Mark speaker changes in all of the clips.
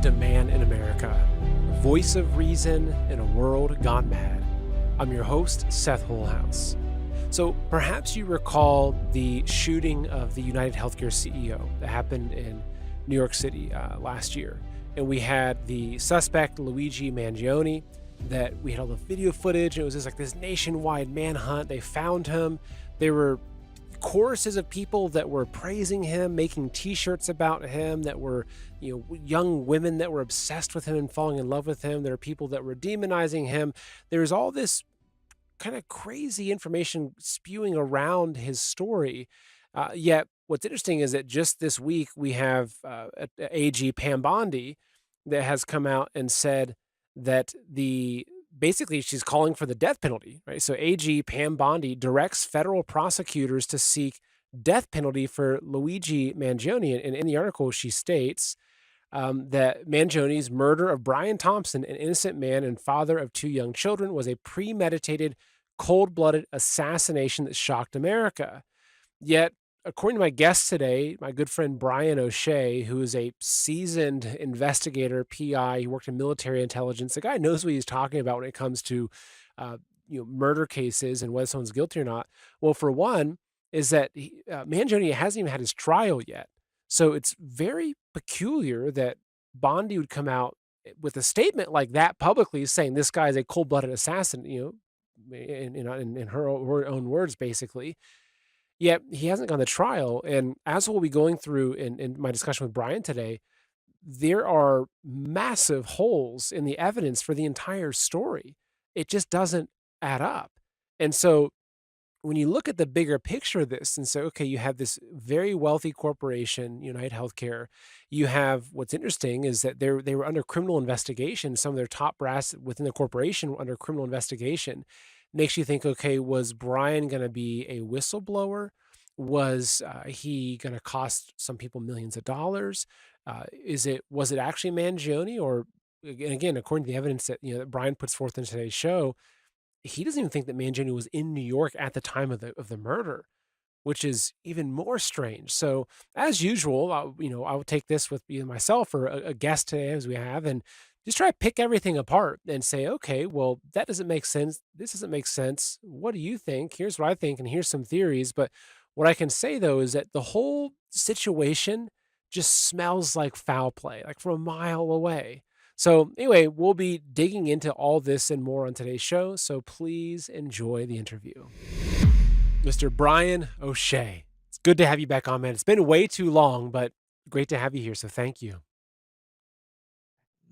Speaker 1: to Man in America, a voice of reason in a world gone mad. I'm your host, Seth Holhouse. So perhaps you recall the shooting of the United Healthcare CEO that happened in New York City last year. And we had the suspect, Luigi Mangione, that we had all the video footage. It was just like this nationwide manhunt. They found him. There were choruses of people that were praising him, making t-shirts about him, that were, young women that were obsessed with him and falling in love with him. There are people that were demonizing him. There's all this kind of crazy information spewing around his story. Yet what's interesting is that just this week we have AG Pam Bondi that has come out and said that basically she's calling for the death penalty, right? So AG Pam Bondi directs federal prosecutors to seek death penalty for Luigi Mangione. And in the article, she states that Mangione's murder of Brian Thompson, an innocent man and father of two young children, was a premeditated, cold-blooded assassination that shocked America. Yet, according to my guest today, my good friend Brian O'Shea, who is a seasoned investigator, PI, he worked in military intelligence. The guy knows what he's talking about when it comes to, murder cases and whether someone's guilty or not. Well, for one, is that Mangione hasn't even had his trial yet. So it's very peculiar that Bondi would come out with a statement like that publicly, saying this guy is a cold-blooded assassin. In her own words, basically. Yet he hasn't gone to trial. And as we'll be going through in my discussion with Brian today, there are massive holes in the evidence for the entire story. It just doesn't add up. And so when you look at the bigger picture of this and say, okay, you have this very wealthy corporation, United Healthcare. You have, what's interesting is that they were under criminal investigation. Some of their top brass within the corporation were under criminal investigation. Makes you think, okay, was Brian going to be a whistleblower? Was he going to cost some people millions of dollars? Was it actually Mangione? Or and again, according to the evidence that Brian puts forth in today's show, he doesn't even think that Mangione was in New York at the time of the murder, which is even more strange. So, as usual, I will take this with either myself or a guest today, as we have, and just try to pick everything apart and say, okay, well, that doesn't make sense. This doesn't make sense. What do you think? Here's what I think, and here's some theories. But what I can say though is that the whole situation just smells like foul play, like from a mile away. So anyway, we'll be digging into all this and more on today's show, so please enjoy the interview. Mr. Brian O'Shea, it's good to have you back on, man. It's been way too long, but great to have you here, so thank you.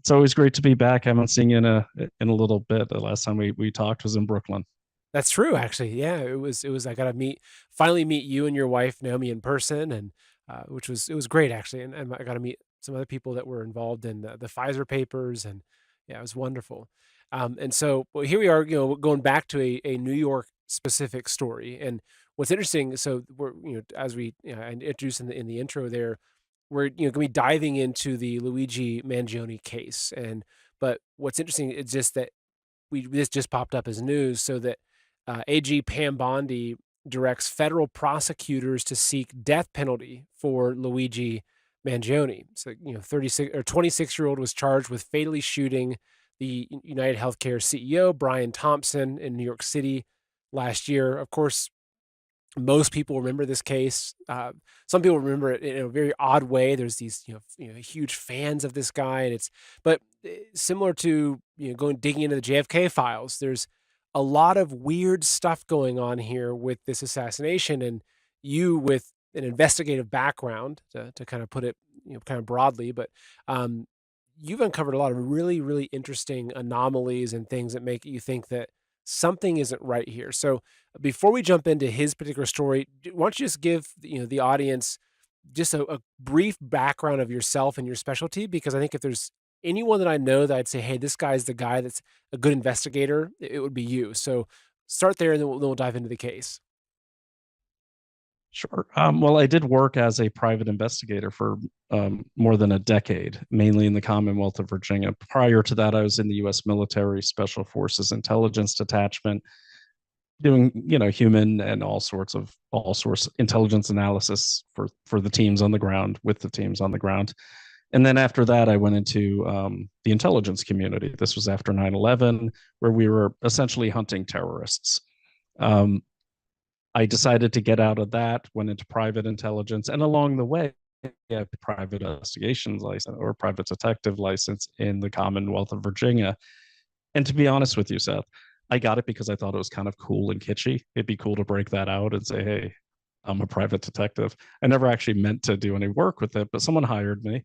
Speaker 2: It's always great to be back. I haven't seen you in a little bit. The last time we talked was in Brooklyn.
Speaker 1: That's true, actually. Yeah, it was. I got to finally meet you and your wife Naomi in person, and it was great actually. And I got to meet some other people that were involved in the Pfizer papers, and yeah, it was wonderful. And so, well, here we are, going back to a New York specific story. And what's interesting, so we're, as we I introduced in the intro there, we're going to be diving into the Luigi Mangione case. But what's interesting is just that this just popped up as news, so that AG Pam Bondi directs federal prosecutors to seek death penalty for Luigi Mangione. So, 36 or 26-year-old was charged with fatally shooting the United Healthcare CEO, Brian Thompson, in New York City last year. Of course, most people remember this case. Some people remember it in a very odd way. There's these, huge fans of this guy, and similar to digging into the JFK files. There's a lot of weird stuff going on here with this assassination, and you with an investigative background, to kind of put it, kind of broadly, but you've uncovered a lot of really, really interesting anomalies and things that make you think that something isn't right here. So before we jump into his particular story, why don't you just give the audience just a brief background of yourself and your specialty? Because I think if there's anyone that I know that I'd say, hey, this guy's the guy that's a good investigator, it would be you. So start there, and then we'll dive into the case.
Speaker 2: Sure. Well, I did work as a private investigator for more than a decade, mainly in the Commonwealth of Virginia. Prior to that, I was in the U.S. military Special Forces Intelligence Detachment, doing human and all sorts intelligence analysis for the teams on the ground, with the teams on the ground. And then after that, I went into the intelligence community. This was after 9/11, where we were essentially hunting terrorists. Um, I decided to get out of that, went into private intelligence, and along the way, I have a private investigations license or private detective license in the Commonwealth of Virginia. And to be honest with you, Seth, I got it because I thought it was kind of cool and kitschy. It'd be cool to break that out and say, hey, I'm a private detective. I never actually meant to do any work with it, but someone hired me.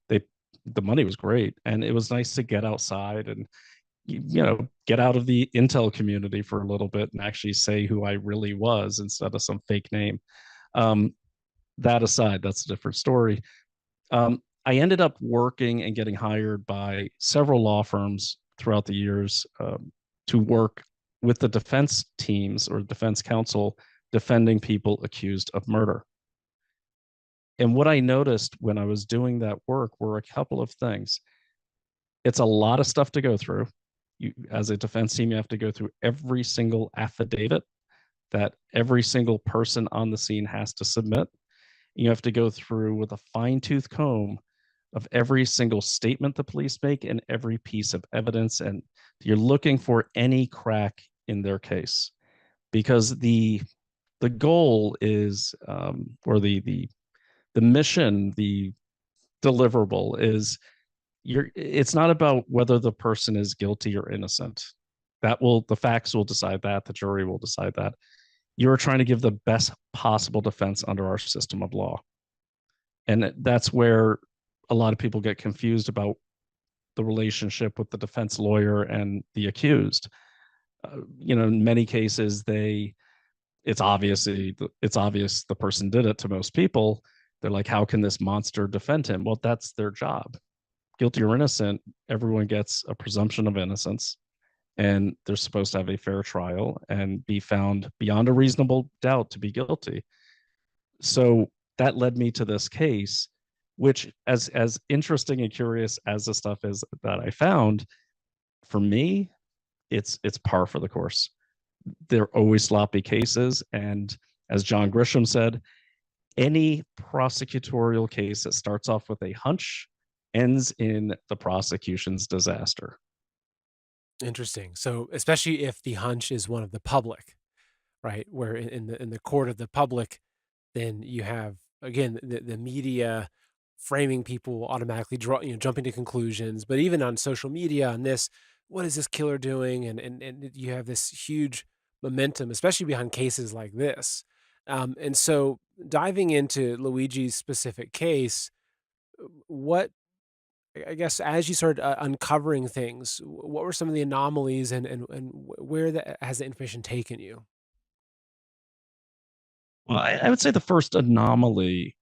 Speaker 2: They the money was great, and it was nice to get outside and get out of the intel community for a little bit and actually say who I really was instead of some fake name. Um, that aside, that's a different story. I ended up working and getting hired by several law firms throughout the years to work with the defense teams or defense counsel defending people accused of murder. And what I noticed when I was doing that work were a couple of things. It's a lot of stuff to go through. As a defense team, you have to go through every single affidavit that every single person on the scene has to submit. You have to go through with a fine tooth comb of every single statement the police make and every piece of evidence. And you're looking for any crack in their case because the goal is or the mission, the deliverable is it's not about whether the person is guilty or innocent. The facts will decide that, the jury will decide that. You're trying to give the best possible defense under our system of law. And that's where a lot of people get confused about the relationship with the defense lawyer and the accused. In many cases, it's obvious the person did it to most people. They're like, how can this monster defend him? Well, that's their job. Guilty or innocent, everyone gets a presumption of innocence, and they're supposed to have a fair trial and be found beyond a reasonable doubt to be guilty. So that led me to this case, which, as interesting and curious as the stuff is that I found, for me, it's par for the course. They're always sloppy cases, and as John Grisham said, any prosecutorial case that starts off with a hunch ends in the prosecution's disaster.
Speaker 1: Interesting. So, especially if the hunch is one of the public, right? Where in the court of the public, then you have again the media framing people automatically jumping to conclusions. But even on social media, on this, what is this killer doing? And you have this huge momentum, especially behind cases like this. And so, diving into Luigi's specific case, what I guess as you started uncovering things, what were some of the anomalies and where has the information taken you?
Speaker 2: Well, I would say the first anomaly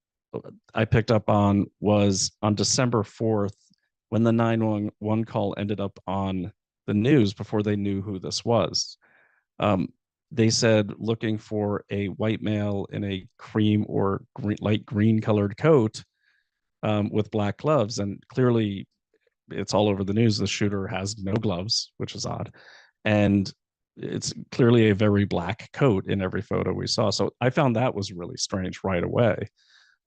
Speaker 2: I picked up on was on December 4th when the 911 call ended up on the news before they knew who this was. Um, they said looking for a white male in a cream or light green colored coat with black gloves. And clearly, it's all over the news. The shooter has no gloves, which is odd. And it's clearly a very black coat in every photo we saw. So I found that was really strange right away.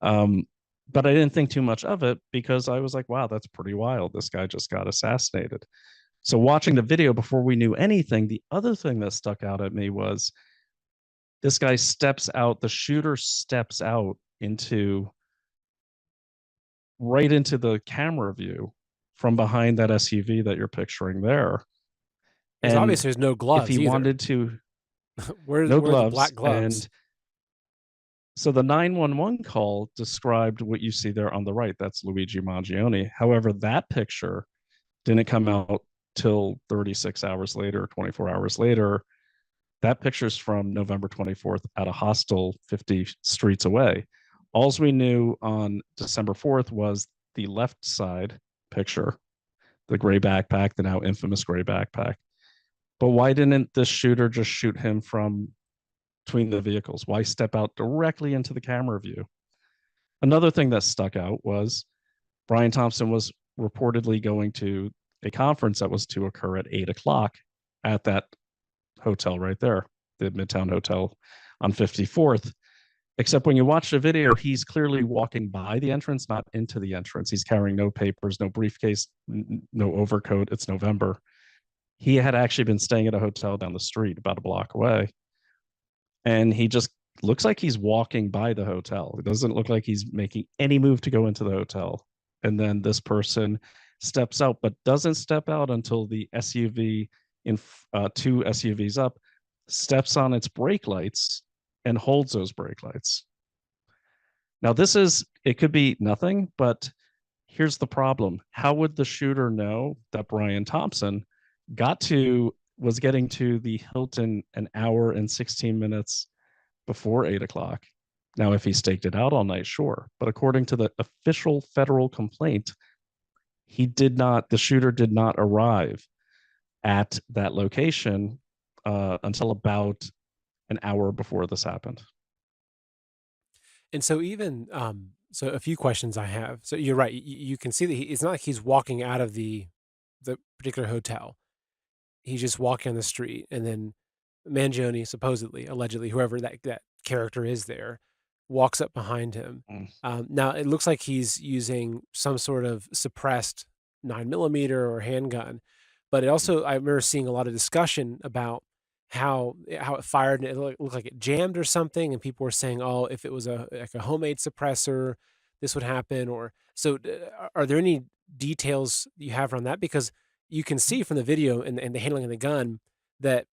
Speaker 2: Um, but I didn't think too much of it because I was like, wow, that's pretty wild. This guy just got assassinated. So watching the video before we knew anything, the other thing that stuck out at me was this guy steps out, the shooter steps out into right into the camera view from behind that SUV that you're picturing there.
Speaker 1: Because
Speaker 2: And
Speaker 1: obviously there's no
Speaker 2: if he
Speaker 1: gloves either.
Speaker 2: wanted to, no
Speaker 1: Where are the
Speaker 2: gloves.
Speaker 1: black gloves?
Speaker 2: And so the 911 call described what you see there on the right. That's Luigi Mangione. However, that picture didn't come out till 36 hours later, 24 hours later. That picture's from November 24th at a hostel 50 streets away. All we knew on December 4th was the left side picture, the gray backpack, the now infamous gray backpack. But why didn't the shooter just shoot him from between the vehicles? Why step out directly into the camera view? Another thing that stuck out was Brian Thompson was reportedly going to a conference that was to occur at 8 o'clock at that hotel right there, the Midtown Hotel on 54th. Except when you watch the video, he's clearly walking by the entrance, not into the entrance. He's carrying no papers, no briefcase, no overcoat. It's November. He had actually been staying at a hotel down the street about a block away. And he just looks like he's walking by the hotel. It doesn't look like he's making any move to go into the hotel. And then this person steps out, but doesn't step out until the SUV in two SUVs up steps on its brake lights and holds those brake lights. Now, it could be nothing, but here's the problem. How would the shooter know that Brian Thompson was getting to the Hilton an hour and 16 minutes before 8 o'clock? Now, if he staked it out all night, sure. But according to the official federal complaint, the shooter did not arrive at that location until about an hour before this happened.
Speaker 1: And so even so a few questions I have. So you're right. You can see that it's not like he's walking out of the particular hotel. He's just walking on the street, and then Mangione, supposedly, allegedly, whoever that character is there, walks up behind him.
Speaker 2: Mm.
Speaker 1: Now it looks like he's using some sort of suppressed 9mm or handgun, but it also, I remember seeing a lot of discussion about how it fired and it looked like it jammed or something, and people were saying, "Oh, if it was like a homemade suppressor, this would happen." Or so, are there any details you have around that? Because you can see from the video and the handling of the gun that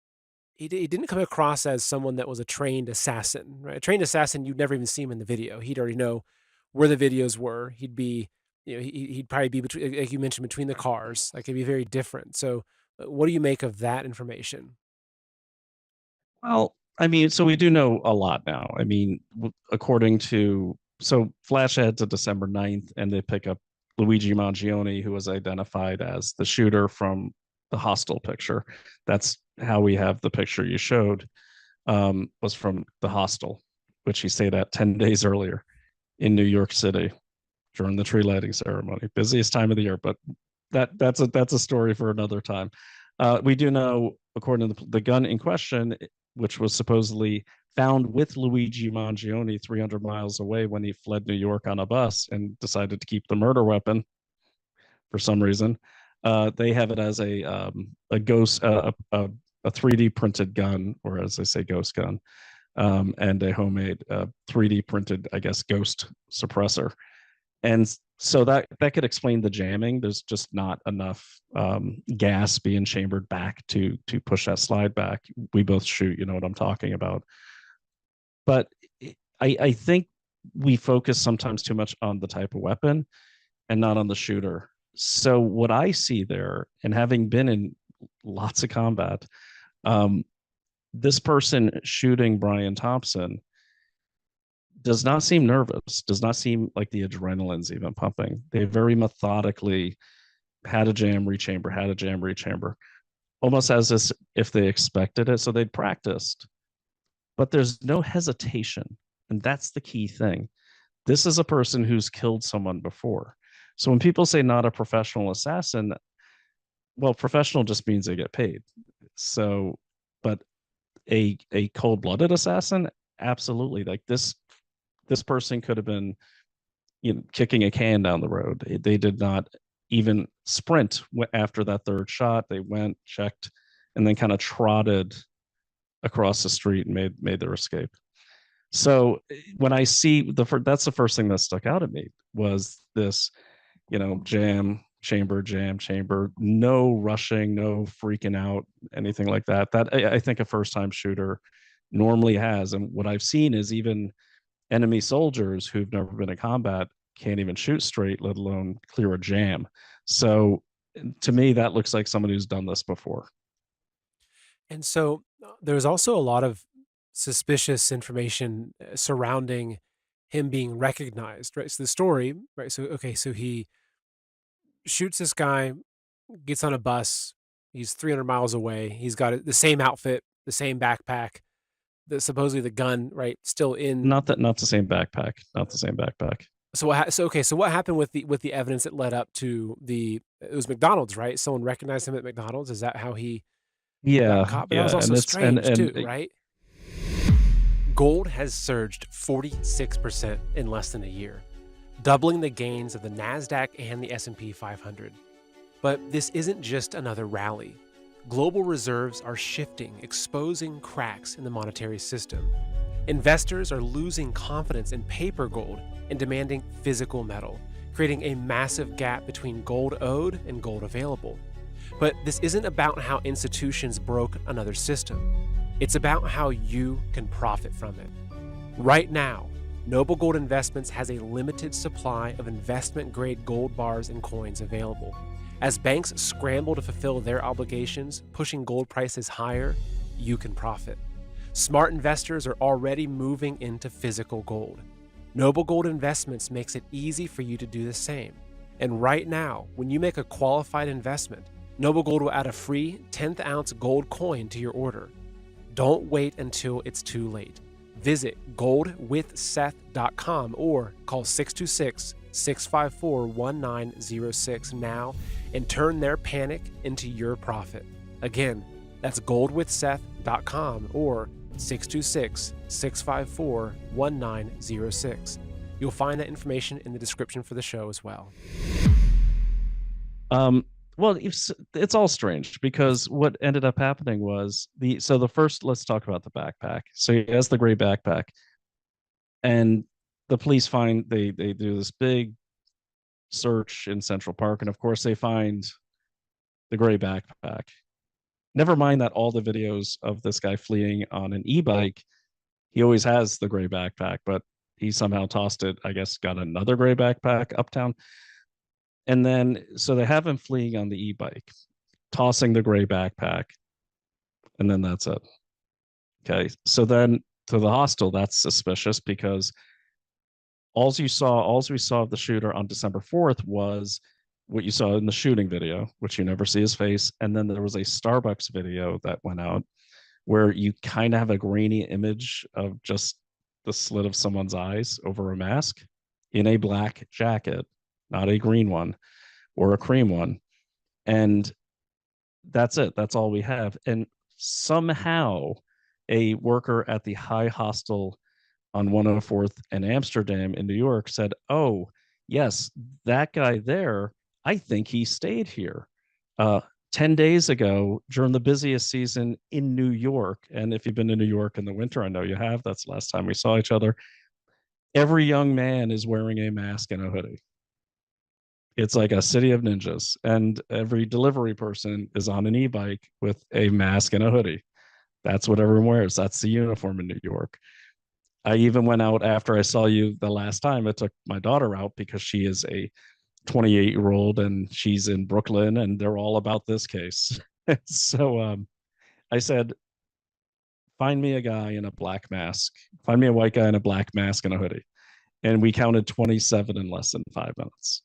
Speaker 1: he didn't come across as someone that was a trained assassin, right? A trained assassin, you'd never even see him in the video. He'd already know where the videos were. He'd be, he'd probably be between, like you mentioned, between the cars. Like it'd be very different. So, what do you make of that information?
Speaker 2: Well, I mean, so we do know a lot now. I mean, according to, so flash ahead to December 9th, and they pick up Luigi Mangione, who was identified as the shooter from the hostel picture. That's how we have the picture you showed, was from the hostel, which he stayed at 10 days earlier in New York City during the tree lighting ceremony. Busiest time of the year, but that's a story for another time. We do know, according to the gun in question, which was supposedly found with Luigi Mangione 300 miles away when he fled New York on a bus and decided to keep the murder weapon for some reason. They have it as a ghost, a 3D printed gun, or as they say, ghost gun, and a homemade 3D printed, I guess, ghost suppressor. And so that could explain the jamming. There's just not enough gas being chambered back to push that slide back. We both shoot, you know what I'm talking about. But I think we focus sometimes too much on the type of weapon and not on the shooter. So what I see there, and having been in lots of combat, this person shooting Brian Thompson does not seem nervous, does not seem like the adrenaline's even pumping. They very methodically had a jam, rechamber, had a jam, rechamber, almost as if they expected it. So they'd practiced, but there's no hesitation. And that's the key thing. This is a person who's killed someone before. So when people say not a professional assassin, well, professional just means they get paid. So, but a cold-blooded assassin, absolutely. Like this person could have been, kicking a can down the road. They did not even sprint after that third shot. They went, checked, and then kind of trotted across the street and made their escape. So when I see that's the first thing that stuck out at me was this, jam, chamber, no rushing, no freaking out, anything like that. That I think a first-time shooter normally has. And what I've seen is even enemy soldiers who've never been in combat can't even shoot straight, let alone clear a jam. So to me, that looks like someone who's done this before.
Speaker 1: And so there's also a lot of suspicious information surrounding him being recognized, right? So the story, right? So, okay, so he shoots this guy, gets on a bus. He's 300 miles away. He's got the same outfit, the same backpack, supposedly the gun, right? Still in.
Speaker 2: Not the same backpack. Not the same backpack.
Speaker 1: So okay. So what happened with the evidence that led up to it was McDonald's, right? Someone recognized him at McDonald's. Is that how he got
Speaker 2: Yeah,
Speaker 1: caught? But that
Speaker 2: yeah,
Speaker 1: was also
Speaker 2: and
Speaker 1: strange
Speaker 2: and
Speaker 1: too, right? Gold has surged 46% in less than a year, doubling the gains of the Nasdaq and the S&P 500. But this isn't just another rally. Global reserves are shifting, exposing cracks in the monetary system. Investors are losing confidence in paper gold and demanding physical metal, creating a massive gap between gold owed and gold available. But this isn't about how institutions broke another system. It's about how you can profit from it. Right now, Noble Gold Investments has a limited supply of investment-grade gold bars and coins available. As banks scramble to fulfill their obligations, pushing gold prices higher, you can profit. Smart investors are already moving into physical gold. Noble Gold Investments makes it easy for you to do the same. And right now, when you make a qualified investment, Noble Gold will add a free 10th ounce gold coin to your order. Don't wait until it's too late. Visit goldwithseth.com or call 626-654-1906 now and turn their panic into your profit. Again, that's goldwithseth.com or 626-654-1906. You'll find that information in the description for the show as well.
Speaker 2: Well, it's all strange because what ended up happening was the first, let's talk about the backpack. So he has the gray backpack, and the police they do this big search in Central Park, and of course they find the gray backpack. Never mind that all the videos of this guy fleeing on an e-bike, he always has the gray backpack, but he somehow tossed it, I guess, got another gray backpack uptown. And then, so they have him fleeing on the e-bike, tossing the gray backpack, and then that's it. Okay. So then to the hostel, that's suspicious because all we saw of the shooter on December 4th was what you saw in the shooting video, which you never see his face. And then there was a Starbucks video that went out where you kind of have a grainy image of just the slit of someone's eyes over a mask in a black jacket, not a green one or a cream one. And that's it. That's all we have. And somehow a worker at the High Hostel on 104th and Amsterdam in New York said, "Oh, yes, that guy there, I think he stayed here 10 days ago during the busiest season in New York." And if you've been to New York in the winter, I know you have. That's the last time we saw each other. Every young man is wearing a mask and a hoodie. It's like a city of ninjas, and every delivery person is on an e-bike with a mask and a hoodie. That's what everyone wears. That's the uniform in New York. I even went out after I saw you the last time. I took my daughter out because she is a 28-year-old and she's in Brooklyn, and they're all about this case. So I said, find me a guy in a black mask. Find me a white guy in a black mask and a hoodie. And we counted 27 in less than 5 minutes.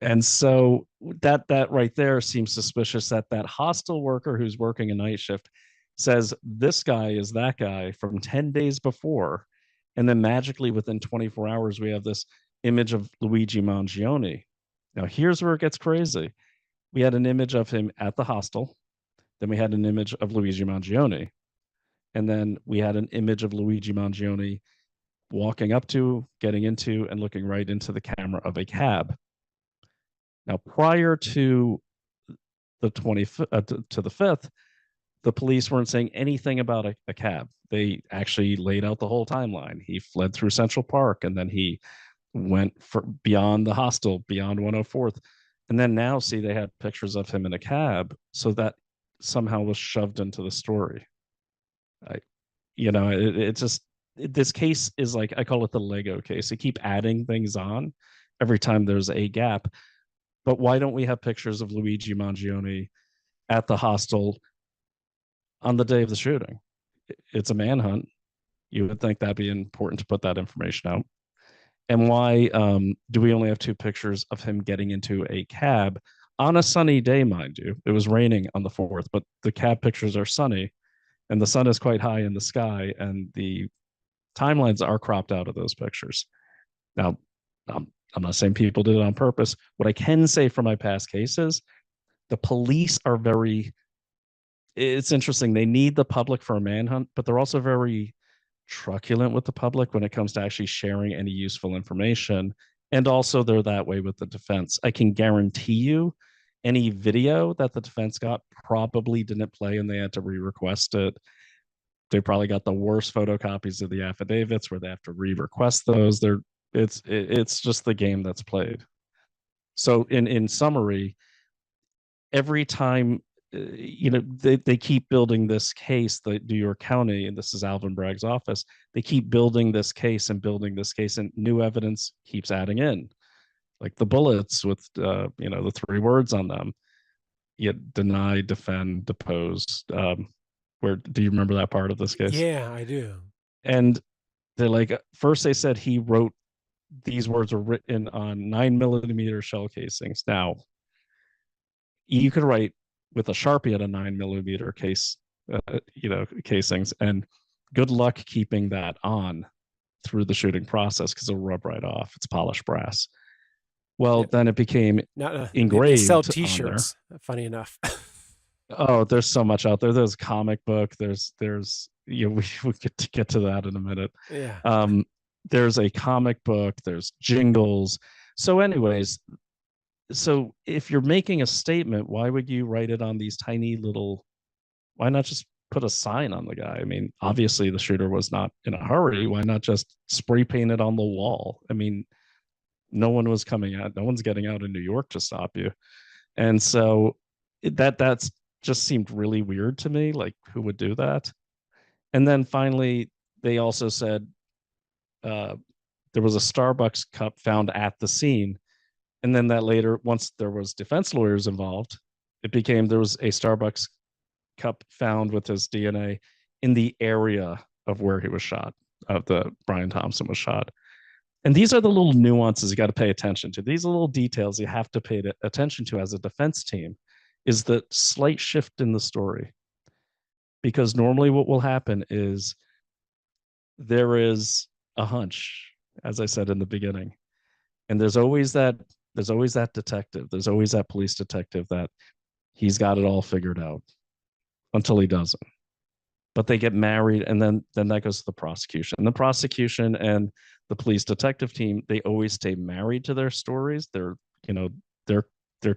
Speaker 2: And so that right there seems suspicious that hostel worker who's working a night shift says this guy is that guy from 10 days before. And then magically within 24 hours, we have this image of Luigi Mangione. Now, here's where it gets crazy. We had an image of him at the hostel. Then we had an image of Luigi Mangione. And then we had an image of Luigi Mangione walking up to, getting into, and looking right into the camera of a cab. Now, prior to the 25th, to the 5th, the police weren't saying anything about a cab. They actually laid out the whole timeline. He fled through Central Park, and then he went beyond the hostel, beyond 104th. And then now, see, they had pictures of him in a cab. So that somehow was shoved into the story. This case is like, I call it the Lego case. They keep adding things on every time there's a gap. But why don't we have pictures of Luigi Mangione at the hostel on the day of the shooting? It's a manhunt. You would think that'd be important to put that information out. And why do we only have 2 pictures of him getting into a cab on a sunny day, mind you? It was raining on the 4th, but the cab pictures are sunny, and the sun is quite high in the sky, and the timelines are cropped out of those pictures. Now, I'm not saying people did it on purpose. What I can say from my past cases, the police are it's interesting. They need the public for a manhunt, but they're also very truculent with the public when it comes to actually sharing any useful information. And also, they're that way with the defense. I can guarantee you any video that the defense got probably didn't play and they had to re request it. They probably got the worst photocopies of the affidavits where they have to re request those. It's just the game that's played. So, in summary, every time they keep building this case, the New York County, and this is Alvin Bragg's office, they keep building this case and building this case, and new evidence keeps adding in, like the bullets with the three words on them: yet deny, defend, depose. Where do you remember that part of this case?
Speaker 1: Yeah, I do.
Speaker 2: And they're like, first they said he wrote these words were written on 9mm shell casings. Now, you could write with a Sharpie at a 9mm casings, and good luck keeping that on through the shooting process because it'll rub right off. It's polished brass. Well,
Speaker 1: Yeah.
Speaker 2: then it became
Speaker 1: They sell
Speaker 2: engraved on there.
Speaker 1: T-shirts. Funny enough.
Speaker 2: Oh, there's so much out there. There's a comic book. There's we get to that in a minute.
Speaker 1: Yeah.
Speaker 2: There's a comic book. There's jingles. So, anyways, so if you're making a statement, why would you write it on these tiny little? Why not just put a sign on the guy? I mean, obviously the shooter was not in a hurry. Why not just spray paint it on the wall? I mean, no one was coming out. No one's getting out in New York to stop you. And so that's just seemed really weird to me. Like, who would do that? And then finally, they also said there was a Starbucks cup found at the scene. And then that later, once there was defense lawyers involved, it became there was a Starbucks cup found with his DNA in the area of where he was shot, of the Brian Thompson was shot. And these are the little nuances you got to pay attention to. These are little details you have to pay attention to as a defense team, is the slight shift in the story. Because normally what will happen is there is a hunch, as I said in the beginning, and there's always that detective, there's always that police detective that he's got it all figured out until he doesn't. But they get married, and then that goes to the prosecution. And the prosecution and the police detective team, they always stay married to their stories, their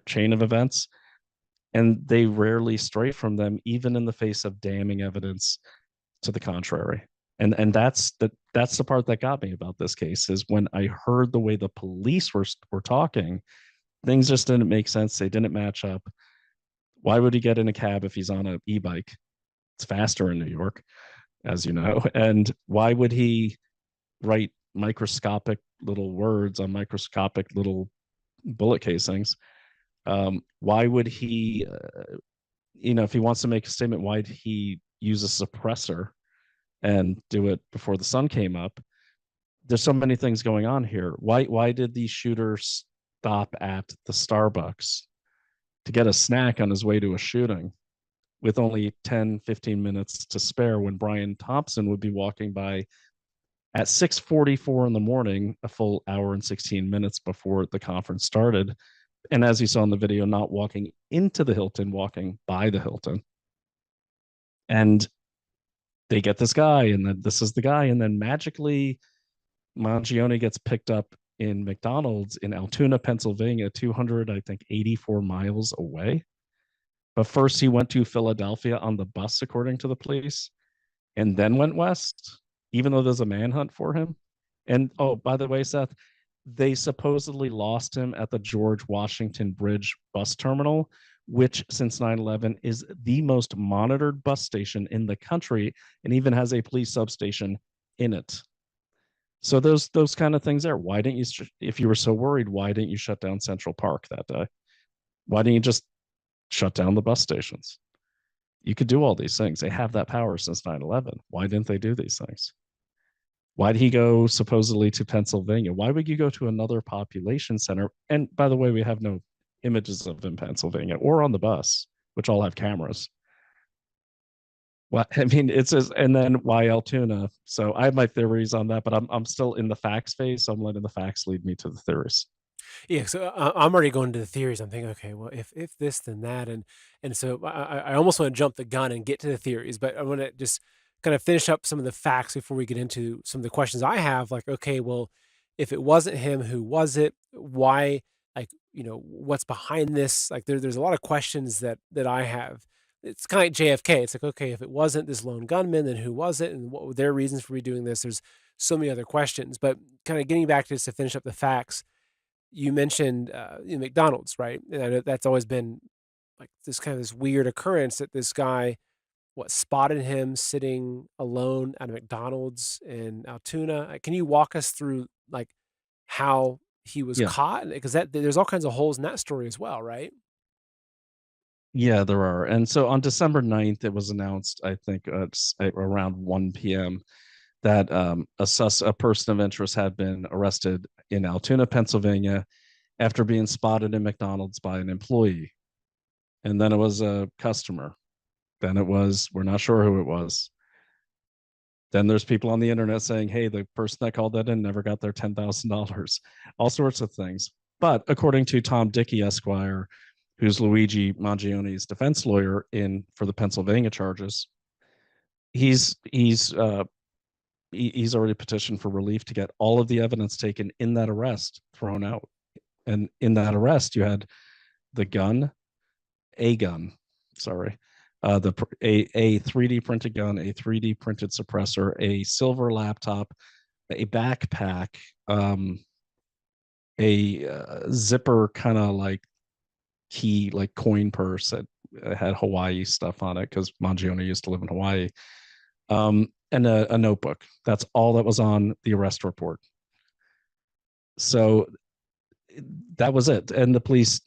Speaker 2: chain of events, and they rarely stray from them, even in the face of damning evidence to the contrary. And that's the part that got me about this case, is when I heard the way the police were talking, things just didn't make sense. They didn't match up. Why would he get in a cab if he's on an e-bike? It's faster in New York, as you know. And why would he write microscopic little words on microscopic little bullet casings? Why would he, if he wants to make a statement, why'd he use a suppressor and do it before the sun came up? There's so many things going on here. Why did the shooter stop at the Starbucks to get a snack on his way to a shooting with only 10, 15 minutes to spare, when Brian Thompson would be walking by at 6:44 in the morning, a full hour and 16 minutes before the conference started? And as you saw in the video, not walking into the Hilton, walking by the Hilton. And they get this guy, and then this is the guy, and then magically Mangione gets picked up in McDonald's in Altoona, Pennsylvania, 84 miles away. But first he went to Philadelphia on the bus, according to the police, and then went west, even though there's a manhunt for him. And oh, by the way, Seth, they supposedly lost him at the George Washington Bridge bus terminal, which since 9/11 is the most monitored bus station in the country, and even has a police substation in it. So those kind of things there. Why didn't you, if you were so worried, why didn't you shut down Central Park that day? Why didn't you just shut down the bus stations? You could do all these things. They have that power since 9/11. Why didn't they do these things? Why did he go supposedly to Pennsylvania? Why would you go to another population center? And by the way, we have no images of him in Pennsylvania or on the bus, which all have cameras. Well, I mean, it's just, and then why Altoona? So I have my theories on that, but I'm still in the facts phase, so I'm letting the facts lead me to the theories.
Speaker 1: Yeah, so I'm already going to the theories. I'm thinking, okay, well, if this, then that, and so I almost want to jump the gun and get to the theories, but I want to just kind of finish up some of the facts before we get into some of the questions I have. Like, okay, well, if it wasn't him, who was it? Why? Like, what's behind this? Like, there's a lot of questions that I have. It's kind of like JFK. It's like, okay, if it wasn't this lone gunman, then who was it, and what were their reasons for redoing this? There's so many other questions. But kind of getting back to just to finish up the facts, you mentioned McDonald's, right? And I know that's always been like this kind of this weird occurrence that this guy spotted him sitting alone at a McDonald's in Altoona. Can you walk us through like how he was
Speaker 2: Yeah.
Speaker 1: caught? Because that there's all kinds of holes in that story as well, right?
Speaker 2: Yeah, there are. And so on December 9th, it was announced, I think around 1 p.m., that a person of interest had been arrested in Altoona, Pennsylvania, after being spotted in McDonald's by an employee. And then it was a customer. Then it was, we're not sure who it was. Then there's people on the internet saying, hey, the person that called that in never got their $10,000, all sorts of things. But according to Tom Dickey, Esquire, who's Luigi Mangione's defense lawyer in for the Pennsylvania charges, he's already petitioned for relief to get all of the evidence taken in that arrest thrown out. And in that arrest, you had the gun, a gun, sorry, a 3D printed gun, a 3D printed suppressor, a silver laptop, a backpack, a zipper kind of like key, like coin purse that had Hawaii stuff on it because Mangione used to live in Hawaii, and a notebook. That's all that was on the arrest report. So that was it. And the police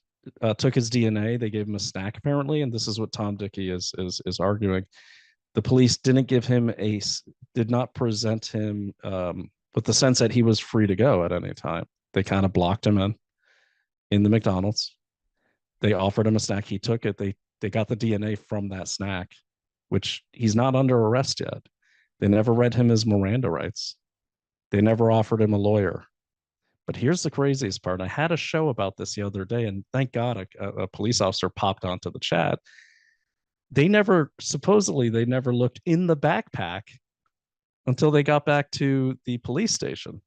Speaker 2: took his DNA. They gave him a snack apparently, and this is what Tom Dickey is arguing. The police did not present him with the sense that he was free to go at any time. They kind of blocked him in the McDonald's. They offered him a snack. He took it. They got the DNA from that snack, which he's not under arrest yet. They never read him his Miranda rights. They never offered him a lawyer. But here's the craziest part. I had a show about this the other day, and thank God a police officer popped onto the chat. They never looked in the backpack until they got back to the police station.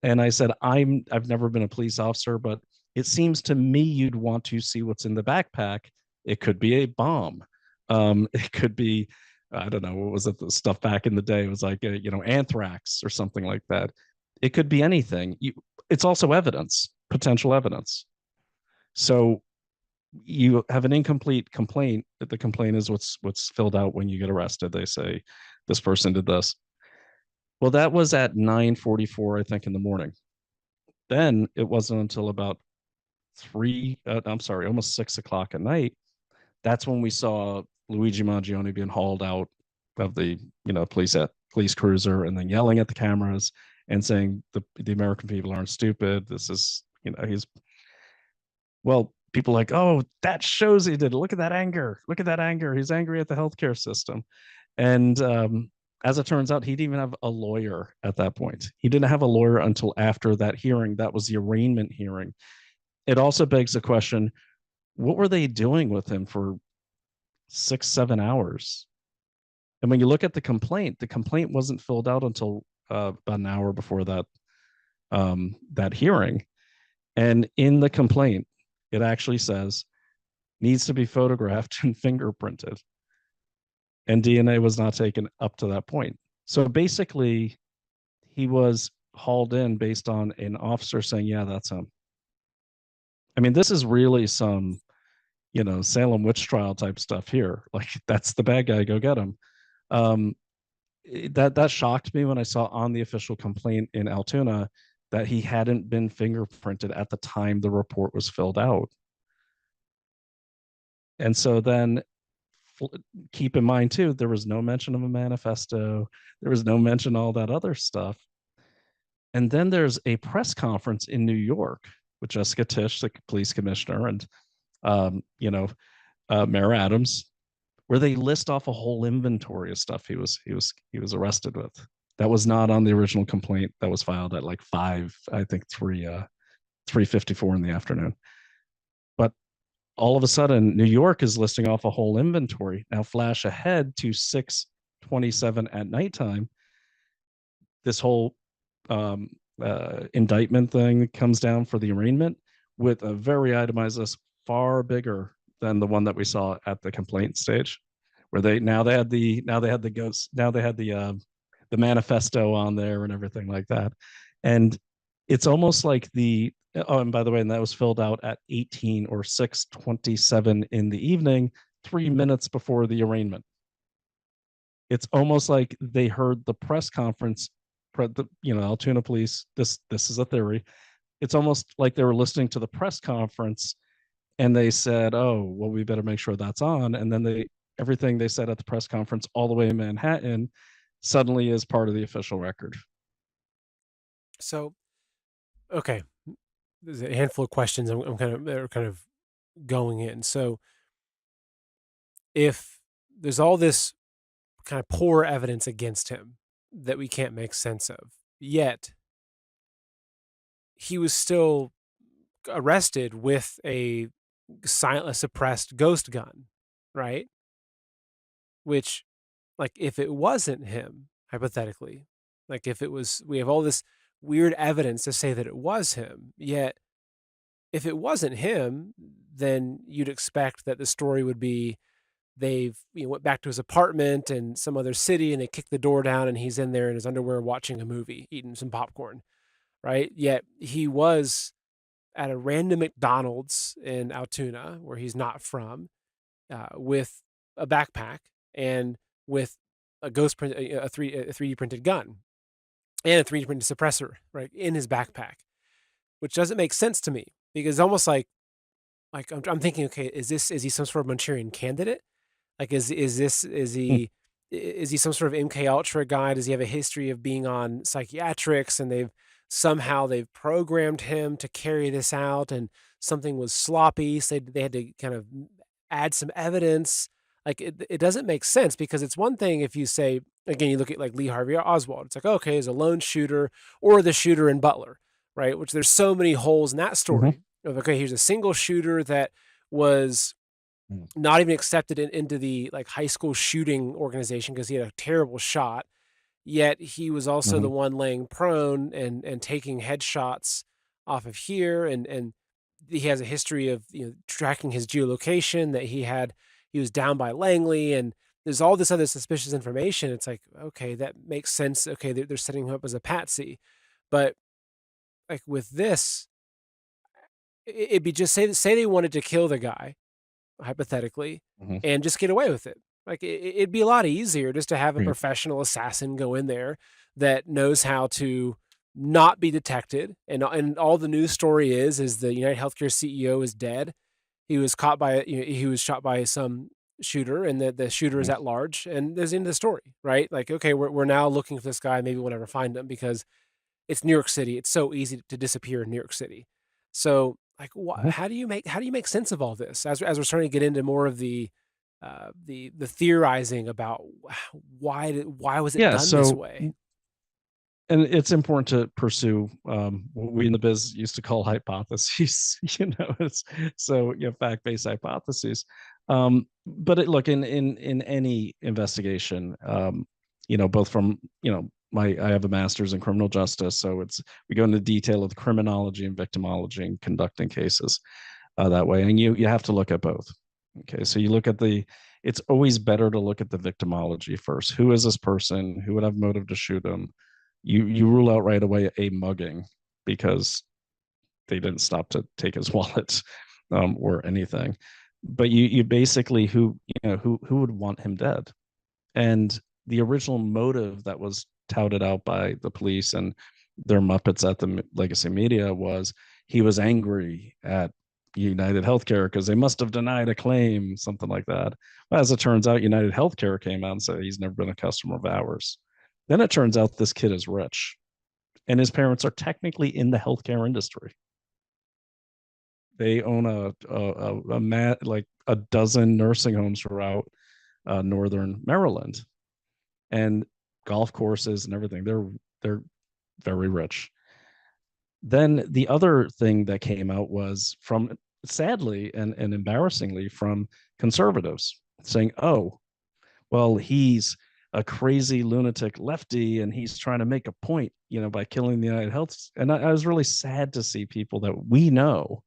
Speaker 2: And I said, I've never been a police officer, but it seems to me you'd want to see what's in the backpack. It could be a bomb. It could be, I don't know, what was it? The stuff back in the day, it was like, anthrax or something like that. It could be anything. It's also evidence, potential evidence. So you have an incomplete complaint. The complaint is what's filled out when you get arrested. They say this person did this. Well, that was at 9:44, I think, in the morning. Then it wasn't until about almost 6 o'clock at night. That's when we saw Luigi Mangione being hauled out of the police cruiser and then yelling at the cameras and saying the American people aren't stupid. This is, people like, oh, that shows he did it. Look at that anger. Look at that anger. He's angry at the healthcare system. And as it turns out, he didn't even have a lawyer at that point. He didn't have a lawyer until after that hearing. That was the arraignment hearing. It also begs the question, what were they doing with him for 6-7 hours? And when you look at the complaint wasn't filled out until about an hour before that hearing. And in the complaint, it actually says needs to be photographed and fingerprinted. And DNA was not taken up to that point. So basically, he was hauled in based on an officer saying, yeah, that's him. I mean, this is really some, Salem witch trial type stuff here. Like, that's the bad guy, go get him. That shocked me when I saw on the official complaint in Altoona that he hadn't been fingerprinted at the time the report was filled out. And so then keep in mind too, there was no mention of a manifesto. There was no mention of all that other stuff. And then there's a press conference in New York with Jessica Tisch, the police commissioner, and Mayor Adams, where they list off a whole inventory of stuff he was arrested with. That was not on the original complaint that was filed at like 3:54 in the afternoon. But all of a sudden New York is listing off a whole inventory. Now flash ahead to 6:27 at nighttime. This whole um, indictment thing comes down for the arraignment with a very itemized list, far bigger than the one that we saw at the complaint stage, where they had the ghost, now they had the manifesto on there and everything like that. And it's almost like the oh, and by the way, and that was filled out at 18 or 6:27 in the evening, 3 minutes before the arraignment. It's almost like they heard the press conference, Altoona police. This is a theory. It's almost like they were listening to the press conference and they said, "Oh, well, we better make sure that's on." And then everything they said at the press conference, all the way in Manhattan, suddenly is part of the official record.
Speaker 1: So, okay, there's a handful of questions. I'm kind of they're kind of going in. So, if there's all this kind of poor evidence against him that we can't make sense of, yet he was still arrested with a silent, suppressed ghost gun, right? Which, like, if it wasn't him, hypothetically, like if it was, we have all this weird evidence to say that it was him, yet if it wasn't him, then you'd expect that the story would be they've went back to his apartment in some other city and they kick the door down and he's in there in his underwear watching a movie, eating some popcorn, right? Yet he was at a random McDonald's in Altoona, where he's not from, with a backpack and with a ghost print, a 3D printed gun and a 3D printed suppressor, right, in his backpack, which doesn't make sense to me because it's almost like I'm thinking, okay, is he some sort of Manchurian candidate? Like, is he some sort of MK Ultra guy? Does he have a history of being on psychiatrics and they've programmed him to carry this out and something was sloppy, so they had to kind of add some evidence. Like, it doesn't make sense because it's one thing if you say, again, you look at like Lee Harvey Oswald, it's like, okay, he's a lone shooter or the shooter in Butler, right? Which there's so many holes in that story of, okay, here's a single shooter that was not even accepted into the like high school shooting organization because he had a terrible shot. Yet he was also the one laying prone and taking headshots off of here, and he has a history of tracking his geolocation that he was down by Langley, and there's all this other suspicious information. It's like, okay, that makes sense. Okay, they're setting him up as a patsy, but like with this, it'd be just say they wanted to kill the guy hypothetically, and just get away with it. Like it'd be a lot easier just to have a professional assassin go in there that knows how to not be detected. And all the news story is the United Healthcare CEO is dead. He was caught by he was shot by some shooter, and the shooter is at large. And there's the end of the story, right? Like, okay, we're now looking for this guy. Maybe we'll never find him because it's New York City. It's so easy to disappear in New York City. So like, how do you make sense of all this as we're starting to get into more of the theorizing about why was it
Speaker 2: Yeah,
Speaker 1: done this
Speaker 2: so
Speaker 1: way?
Speaker 2: and it's important to pursue what we in the biz used to call hypotheses. It's so fact-based hypotheses. But look, in any investigation, both from I have a master's in criminal justice, so we go into detail of the criminology and victimology and conducting cases that way, and you have to look at both. Okay, so you look at it's always better to look at the victimology first. Who is this person? Who would have motive to shoot him? You rule out right away a mugging because they didn't stop to take his wallet or anything. But you basically who would want him dead, and the original motive that was touted out by the police and their muppets at the legacy media was he was angry at United Healthcare because they must have denied a claim, something like that. Well, as it turns out, United Healthcare came out and said he's never been a customer of ours. Then it turns out this kid is rich, and his parents are technically in the healthcare industry. They own like a dozen nursing homes throughout northern Maryland, and golf courses and everything. They're very rich. Then the other thing that came out was from sadly and embarrassingly from conservatives saying, oh, well, he's a crazy lunatic lefty and he's trying to make a point, by killing the United Health. And I was really sad to see people that we know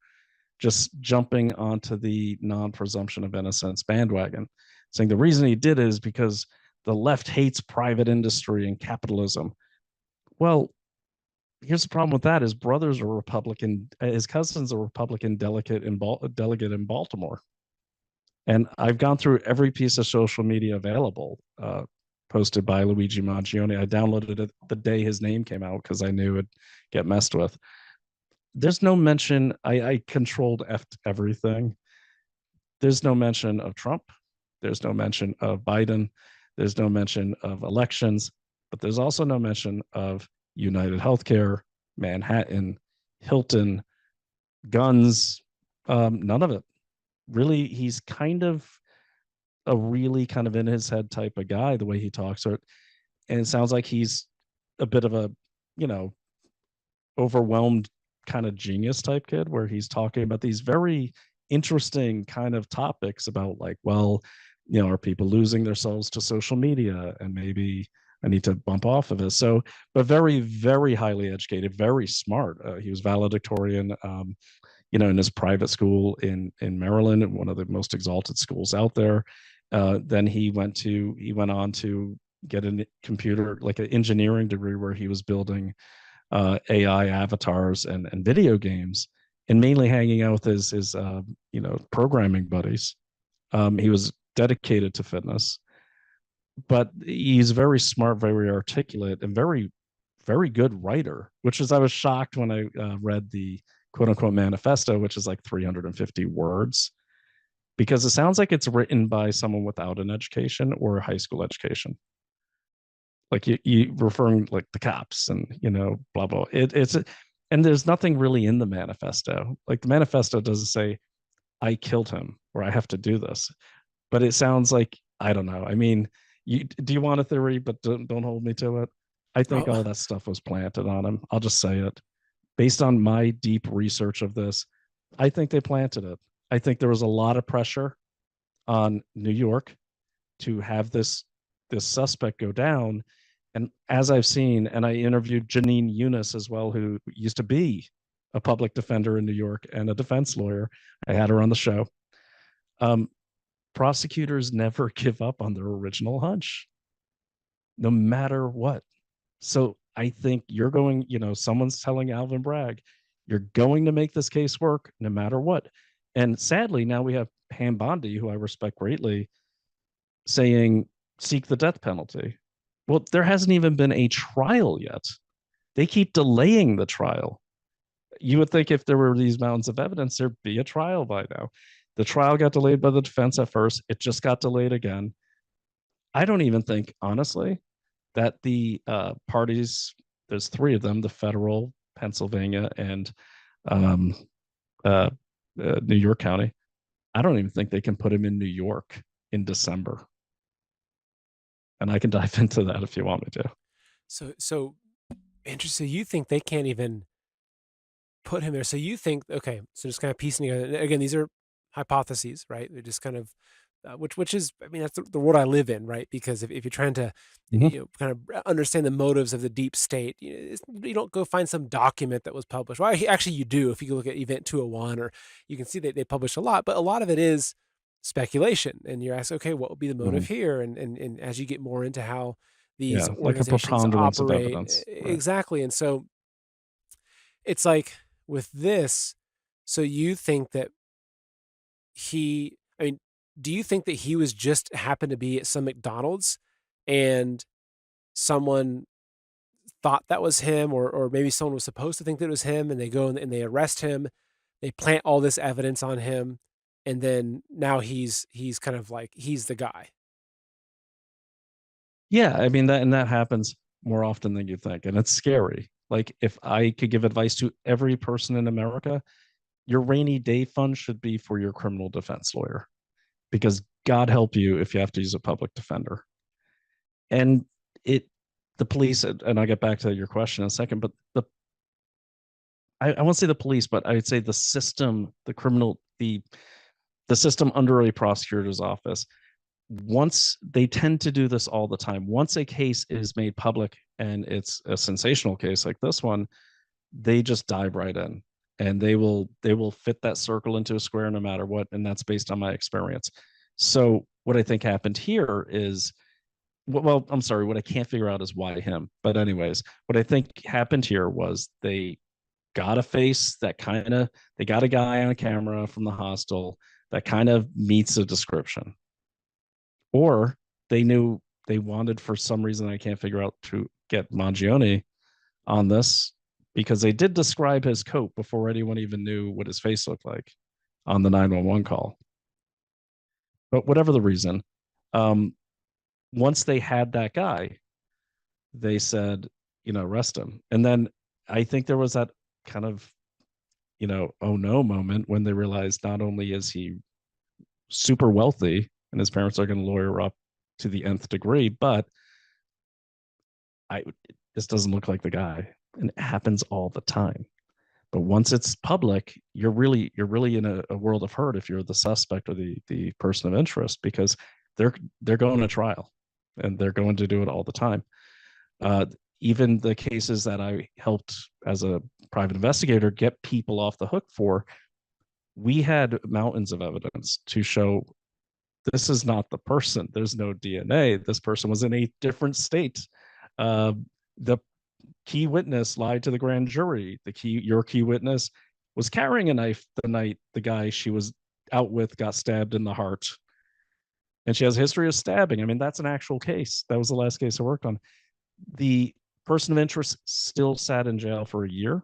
Speaker 2: just jumping onto the non-presumption of innocence bandwagon, saying the reason he did it is because the left hates private industry and capitalism. Well, here's the problem with that: his brothers are Republican, his cousin's a Republican delegate in Baltimore, and I've gone through every piece of social media available, posted by Luigi Mangione. I downloaded it the day his name came out because I knew it'd get messed with. There's no mention. I controlled F everything. There's no mention of Trump. There's no mention of Biden. There's no mention of elections, but there's also no mention of United Healthcare, Manhattan, Hilton, guns, none of it. Really, he's kind of a really kind of in his head type of guy, the way he talks. And it sounds like he's a bit of a, you know, overwhelmed kind of genius type kid where he's talking about these very interesting kind of topics about like, well, are people losing themselves to social media and maybe I need to bump off of it. So, but very, very highly educated, very smart. He was valedictorian, in his private school in Maryland, one of the most exalted schools out there. Then he went on to get a computer, like an engineering degree where he was building AI avatars and video games, and mainly hanging out with his programming buddies. He was dedicated to fitness, but he's very smart, very articulate, and very, very good writer. Which is, I was shocked when I read the quote unquote manifesto, which is like 350 words, because it sounds like it's written by someone without an education or a high school education. Like you referring like the cops and blah blah. It's and there's nothing really in the manifesto. Like the manifesto doesn't say I killed him or I have to do this, but it sounds like, I don't know. I mean, do you want a theory? But don't hold me to it. I think
Speaker 1: Well,
Speaker 2: all that stuff was planted on him. I'll just say it. Based on my deep research of this, I think they planted it. I think there was a lot of pressure on New York to have this suspect go down. And as I've seen, and I interviewed Janine Eunice as well, who used to be a public defender in New York and a defense lawyer. I had her on the show. Prosecutors never give up on their original hunch, no matter what. So I think someone's telling Alvin Bragg, you're going to make this case work no matter what. And sadly, now we have Pam Bondi, who I respect greatly, saying, seek the death penalty. Well, there hasn't even been a trial yet. They keep delaying the trial. You would think if there were these mountains of evidence, there'd be a trial by now. The trial got delayed by the defense at first. It just got delayed again. I don't even think, honestly, that the parties, there's three of them, the federal, Pennsylvania, and um, uh, New York County. I don't even think they can put him in New York in December. And I can dive into that if you want me to.
Speaker 1: so interesting. You think they can't even put him there? So you think, okay, so just kind of piecing together. Again, these are hypotheses, right? They're just kind of which is, I mean, that's the world I live in, right? Because if you're trying to
Speaker 2: Mm-hmm.
Speaker 1: kind of understand the motives of the deep state, you don't go find some document that was published. Well, actually you do. If you look at Event 201, or you can see that they publish a lot, but a lot of it is speculation. And you're asked, okay, what would be the
Speaker 2: Mm-hmm.
Speaker 1: motive here? And as you get more into how these
Speaker 2: Yeah, like a
Speaker 1: organizations
Speaker 2: preponderance of
Speaker 1: operate,
Speaker 2: evidence. Right.
Speaker 1: exactly. And so it's like with this, so you think that I mean, do you think that he was just happened to be at some McDonald's and someone thought that was him, or maybe someone was supposed to think that it was him, and they go and they arrest him, they plant all this evidence on him, and then now he's kind of like he's the guy.
Speaker 2: Yeah, I mean that happens more often than you think, and it's scary. Like if I could give advice to every person in America, your rainy day fund should be for your criminal defense lawyer, because God help you if you have to use a public defender. And it, the police, and I'll get back to your question in a second, but I won't say the police, but I would say the system, the criminal the the system under a prosecutor's office, once they tend to do this all the time, once a case is made public and it's a sensational case like this one, they just dive right in, and they will fit that circle into a square no matter what, and that's based on my experience. So what I think happened here is, well, I'm sorry, what I can't figure out is why him, but anyways, what I think happened here was they got a face that kind of, they got a guy on a camera from the hostel that kind of meets the description, or they knew they wanted, for some reason I can't figure out, to get Mangione on this, because they did describe his coat before anyone even knew what his face looked like on the 911 call. But whatever the reason, um, once they had that guy, they said, arrest him. And then I think there was that kind of, oh no moment when they realized not only is he super wealthy and his parents are going to lawyer up to the nth degree, but I this doesn't look like the guy. And it happens all the time. But once it's public, you're really in a world of hurt if you're the suspect or the person of interest, because they're going to trial and they're going to do it all the time. Uh, Even the cases that I helped as a private investigator get people off the hook for, we had mountains of evidence to show this is not the person. There's no DNA. This person was in a different state. The key witness lied to the grand jury. Your key witness was carrying a knife the night the guy she was out with got stabbed in the heart. And she has a history of stabbing. I mean, that's an actual case. That was the last case I worked on. The person of interest still sat in jail for a year,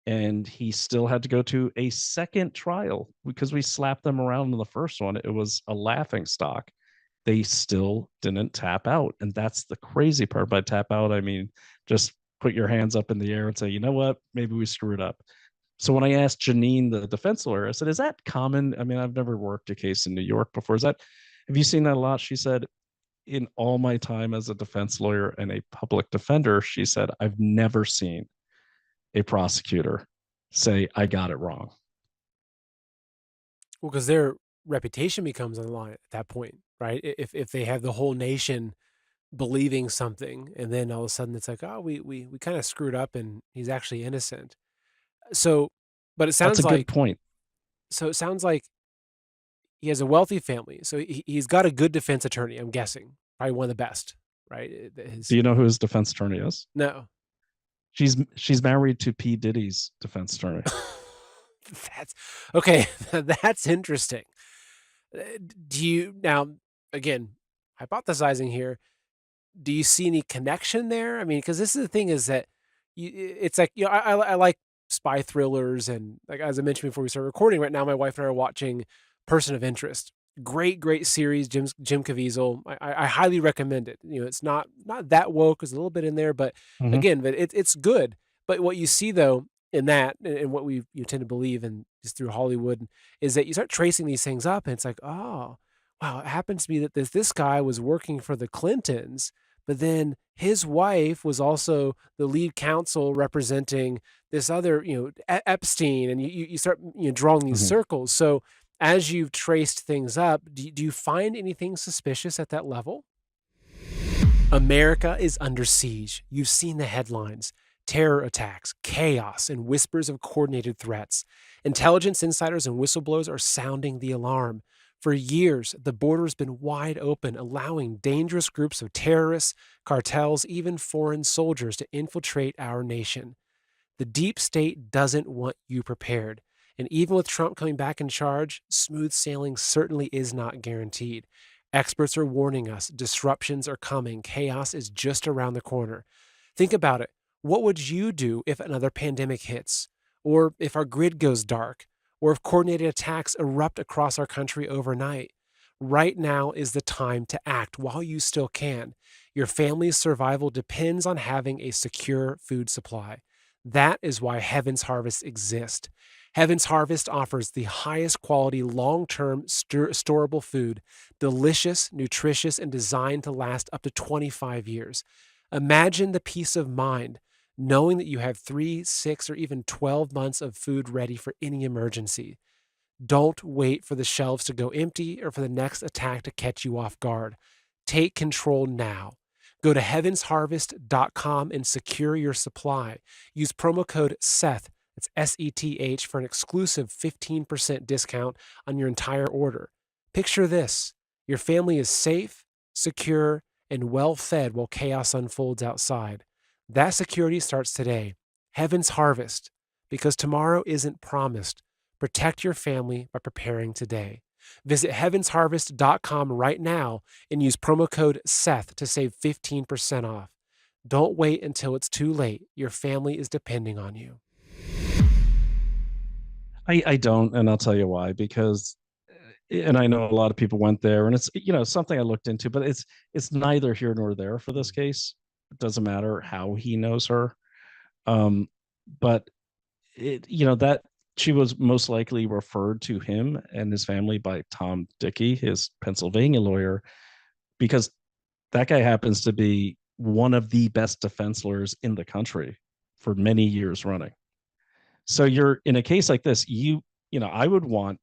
Speaker 2: and he still had to go to a second trial because we slapped them around in the first one. It was a laughing stock. They still didn't tap out. And that's the crazy part. By tap out, I mean, just put your hands up in the air and say, you know what, maybe we screwed up. So when I asked Janine, the defense lawyer, I said, is that common? I mean, I've never worked a case in New York before. Have you seen that a lot? She said, in all my time as a defense lawyer and a public defender, she said, I've never seen a prosecutor say, I got it wrong.
Speaker 1: Well, because their reputation becomes on the line at that point, right? If they have the whole nation believing something, and then all of a sudden it's like, oh, we kind of screwed up, and he's actually innocent. So, but
Speaker 2: That's a good point.
Speaker 1: it sounds like he has a wealthy family, so he's got a good defense attorney. I'm guessing probably one of the best, right?
Speaker 2: Do you know who his defense attorney is?
Speaker 1: No.
Speaker 2: She's married to P. Diddy's defense attorney.
Speaker 1: That's okay. That's interesting. Do you now, again, hypothesizing here, do you see any connection there? I mean, because this is the thing, is that it's like, I like spy thrillers, and like as I mentioned before we started recording, right now my wife and I are watching Person of Interest. Great series. Jim Caviezel. I highly recommend it. It's not that woke. There's a little bit in there, but
Speaker 2: Mhm.
Speaker 1: again, but it's good. But what you see though in that, and what we tend to believe, and just through Hollywood, is that you start tracing these things up, and it's like, oh, wow, it happens to be that this guy was working for the Clintons, but then his wife was also the lead counsel representing this other, Epstein, and you start drawing these
Speaker 2: Mhm.
Speaker 1: circles. So as you've traced things up, do you find anything suspicious at that level? America is under siege. You've seen the headlines: terror attacks, chaos, and whispers of coordinated threats. Intelligence insiders and whistleblowers are sounding the alarm. For years, the border has been wide open, allowing dangerous groups of terrorists, cartels, even foreign soldiers to infiltrate our nation. The deep state doesn't want you prepared. And even with Trump coming back in charge, smooth sailing certainly is not guaranteed. Experts are warning us disruptions are coming, chaos is just around the corner. Think about it. What would you do if another pandemic hits? Or if our grid goes dark? Or if coordinated attacks erupt across our country overnight? Right now is the time to act while you still can. Your family's survival depends on having a secure food supply. That is why Heaven's Harvest exists. Heaven's Harvest offers the highest quality, long-term, storable food, delicious, nutritious, and designed to last up to 25 years. Imagine the peace of mind knowing that you have 3, 6, or even 12 months of food ready for any emergency. Don't wait for the shelves to go empty or for the next attack to catch you off guard. Take control now. Go to heavensharvest.com and secure your supply. Use promo code SETH, that's SETH, for an exclusive 15% discount on your entire order. Picture this: your family is safe, secure, and well fed while chaos unfolds outside. That security starts today. Heaven's Harvest, because tomorrow isn't promised. Protect your family by preparing today. Visit heavensharvest.com right now and use promo code SETH to save 15% off. Don't wait until it's too late. Your family is depending on you.
Speaker 2: I don't, and I'll tell you why. Because, and I know a lot of people went there, and it's something I looked into, but it's neither here nor there for this case. It doesn't matter how he knows her, um, but that she was most likely referred to him and his family by Tom Dickey, his Pennsylvania lawyer, because that guy happens to be one of the best defense lawyers in the country for many years running. So you're in a case like this, I would want,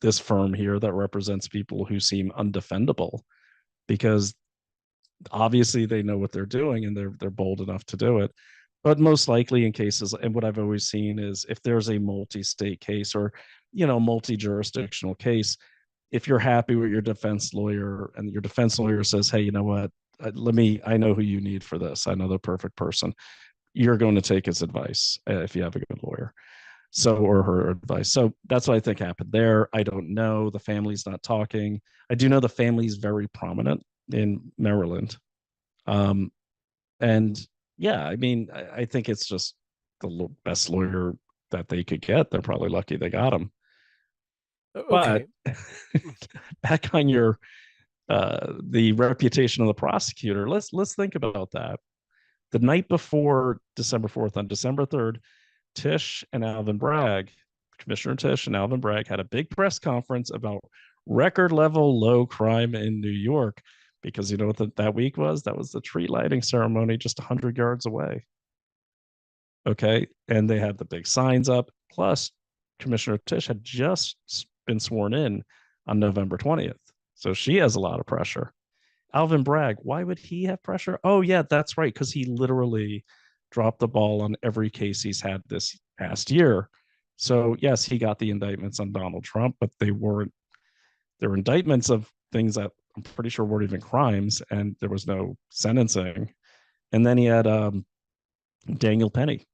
Speaker 2: this firm here that represents people who seem undefendable, because obviously they know what they're doing and they're bold enough to do it. But most likely in cases, and what I've always seen is if there's a multi-state case or multi-jurisdictional case, if you're happy with your defense lawyer and your defense lawyer says, hey, you know what, I know who you need for this, I know the perfect person, you're going to take his advice if you have a good lawyer, so, or her advice. So that's what I think happened there. I don't know, the family's not talking. I do know the family's very prominent in Maryland. And yeah, I mean, I think it's just the best lawyer that they could get. They're probably lucky they got him. But
Speaker 1: Okay.
Speaker 2: back on your the reputation of the prosecutor, let's think about that. The night before December 4th, on December 3rd, Tish and Alvin Bragg, Commissioner Tish and Alvin Bragg, had a big press conference about record level low crime in New York, because you know what that week was? That was the tree lighting ceremony just 100 yards away. Okay. And they had the big signs up. Plus, Commissioner Tish had just been sworn in on November 20th. So she has a lot of pressure. Alvin Bragg, why would he have pressure? Oh, yeah, that's right. Because he literally dropped the ball on every case he's had this past year. So, yes, he got the indictments on Donald Trump, but they were indictments of things that I'm pretty sure weren't even crimes, and there was no sentencing. And then he had Daniel Penny,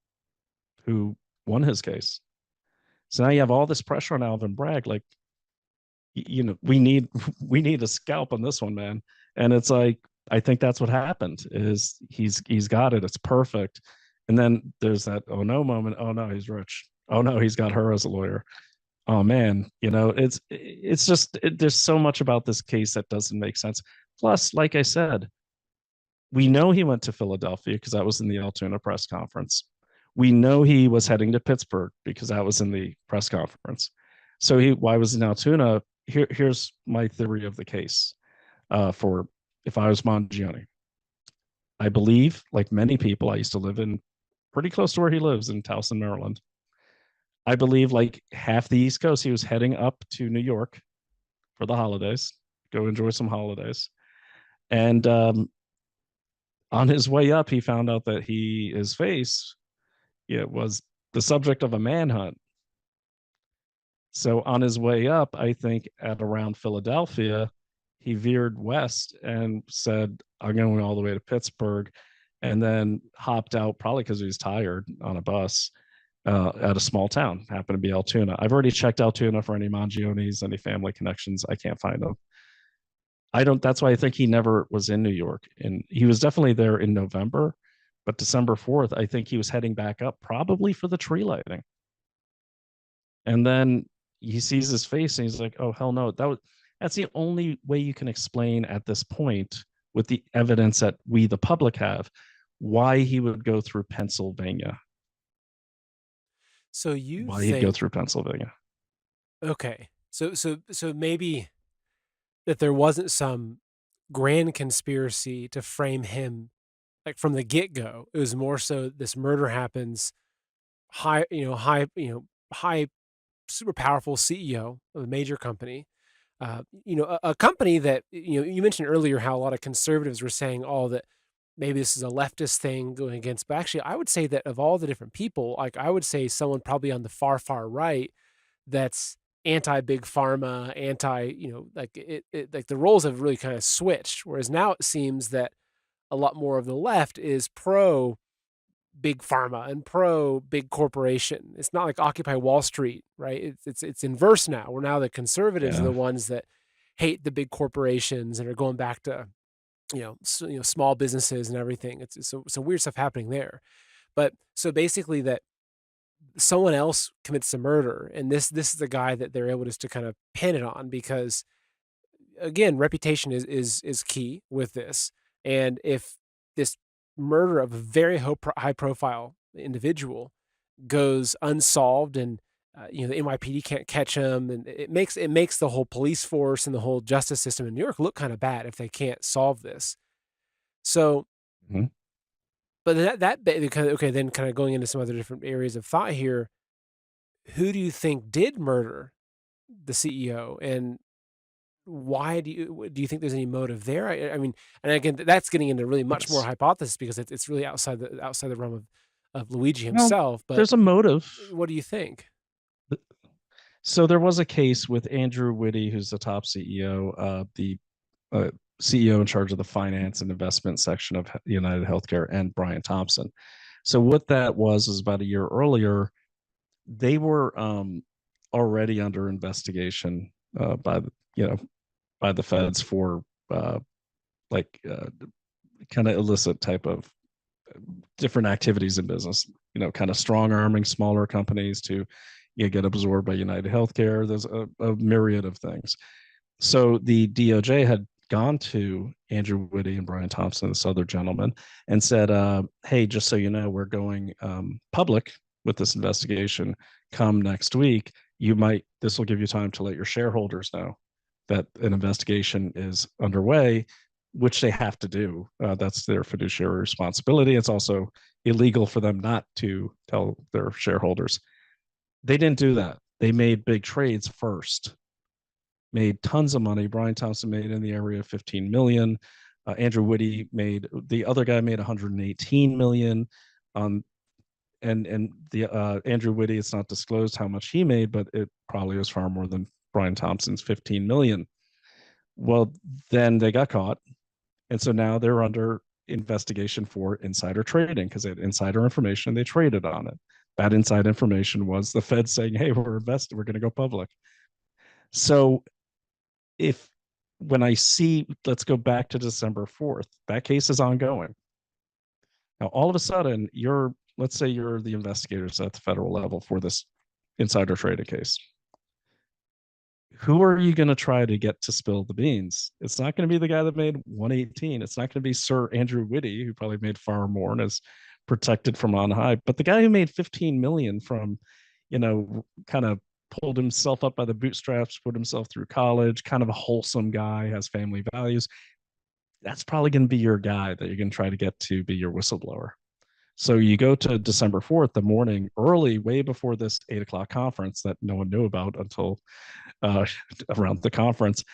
Speaker 2: who won his case. So now you have all this pressure on Alvin Bragg. Like, we need we need a scalp on this one, man. And it's like, I think that's what happened. Is he's got it. It's perfect. And then there's that oh no moment. Oh no, he's rich. Oh no, he's got her as a lawyer. Oh man, it's just there's so much about this case that doesn't make sense. Plus, like I said, we know he went to Philadelphia because that was in the Altoona press conference. We know he was heading to Pittsburgh because that was in the press conference. So why was in Altoona? Here's my theory of the case. For if I was Mangione, I believe, like many people, I used to live in pretty close to where he lives in Towson, Maryland. I believe like half the East Coast, he was heading up to New York for the holidays, go enjoy some holidays. And on his way up, he found out that his face, was the subject of a manhunt. So on his way up, I think at around Philadelphia, he veered west and said, I'm going all the way to Pittsburgh, and then hopped out, probably because he was tired, on a bus at a small town, happened to be Altoona. I've already checked Altoona for any Mangiones, any family connections. I can't find them. That's why I think he never was in New York. And he was definitely there in November, but December 4th, I think he was heading back up, probably for the tree lighting. And then he sees his face and he's like, oh, hell no. That's the only way you can explain at this point, with the evidence that we, the public, have, why he would go through Pennsylvania.
Speaker 1: So you
Speaker 2: Why he'd go
Speaker 1: think,
Speaker 2: through Pennsylvania.
Speaker 1: okay. So maybe that there wasn't some grand conspiracy to frame him like from the get-go. It was more so this murder happens high, high super powerful CEO of a major company. A company that you mentioned earlier how a lot of conservatives were saying, "Oh, that maybe this is a leftist thing going against." But actually, I would say that of all the different people, like I would say someone probably on the far right that's anti big pharma, anti, like like the roles have really kind of switched. Whereas now it seems that a lot more of the left is pro big pharma and pro big corporation. It's not like Occupy Wall Street, right? It's inverse now. Where now the conservatives are
Speaker 2: Yeah.
Speaker 1: the ones that hate the big corporations and are going back to small businesses and everything. It's some weird stuff happening there. But so basically that someone else commits a murder, and this is the guy that they're able just to kind of pin it on because again, reputation is key with this. And if this murder of a very high profile individual goes unsolved and the NYPD can't catch him, and it makes the whole police force and the whole justice system in New York look kind of bad if they can't solve this. So,
Speaker 2: Mhm.
Speaker 1: but okay, then kind of going into some other different areas of thought here, who do you think did murder the CEO, and why do you think there's any motive there? I mean, and again, that's getting into really much more
Speaker 2: It's
Speaker 1: hypothesis because it's really outside the realm of Luigi
Speaker 2: well,
Speaker 1: himself. But
Speaker 2: there's a motive.
Speaker 1: what do you think?
Speaker 2: So there was a case with Andrew Whitty, who's the top CEO, the CEO in charge of the finance and investment section of United Healthcare, and Brian Thompson. So what that was about a year earlier, they were already under investigation by the by the feds for uh, like kind of illicit type of different activities in business. Kind of strong arming smaller companies to get absorbed by United Healthcare. There's a myriad of things. So the DOJ had gone to Andrew Whitty and Brian Thompson, this other gentleman, and said, "Hey, just so you know, we're going public with this investigation. Come next week, this will give you time to let your shareholders know that an investigation is underway." Which they have to do. That's their fiduciary responsibility. It's also illegal for them not to tell their shareholders. They didn't do that. They made big trades first, made tons of money. Brian Thompson made in the area of 15 million. Andrew Whitty the other guy made 118 million. And the Andrew Whitty, it's not disclosed how much he made, but it probably was far more than Brian Thompson's 15 million. Well, then they got caught. And so now they're under investigation for insider trading because they had insider information and they traded on it. That inside information was the Fed saying, "Hey, we're invested, we're going to go public." So if when I see, let's go back to December 4th, that case is ongoing. Now, all of a sudden, let's say you're the investigators at the federal level for this insider trading case. Who are you going to try to get to spill the beans? It's not going to be the guy that made 118. It's not going to be Sir Andrew Whitty, who probably made far more and is protected from on high. But the guy who made 15 million from, kind of pulled himself up by the bootstraps, put himself through college, kind of a wholesome guy, has family values. That's probably going to be your guy that you're going to try to get to be your whistleblower. So you go to December 4th, the morning early, way before this 8 o'clock conference that no one knew about until uh, around the conference.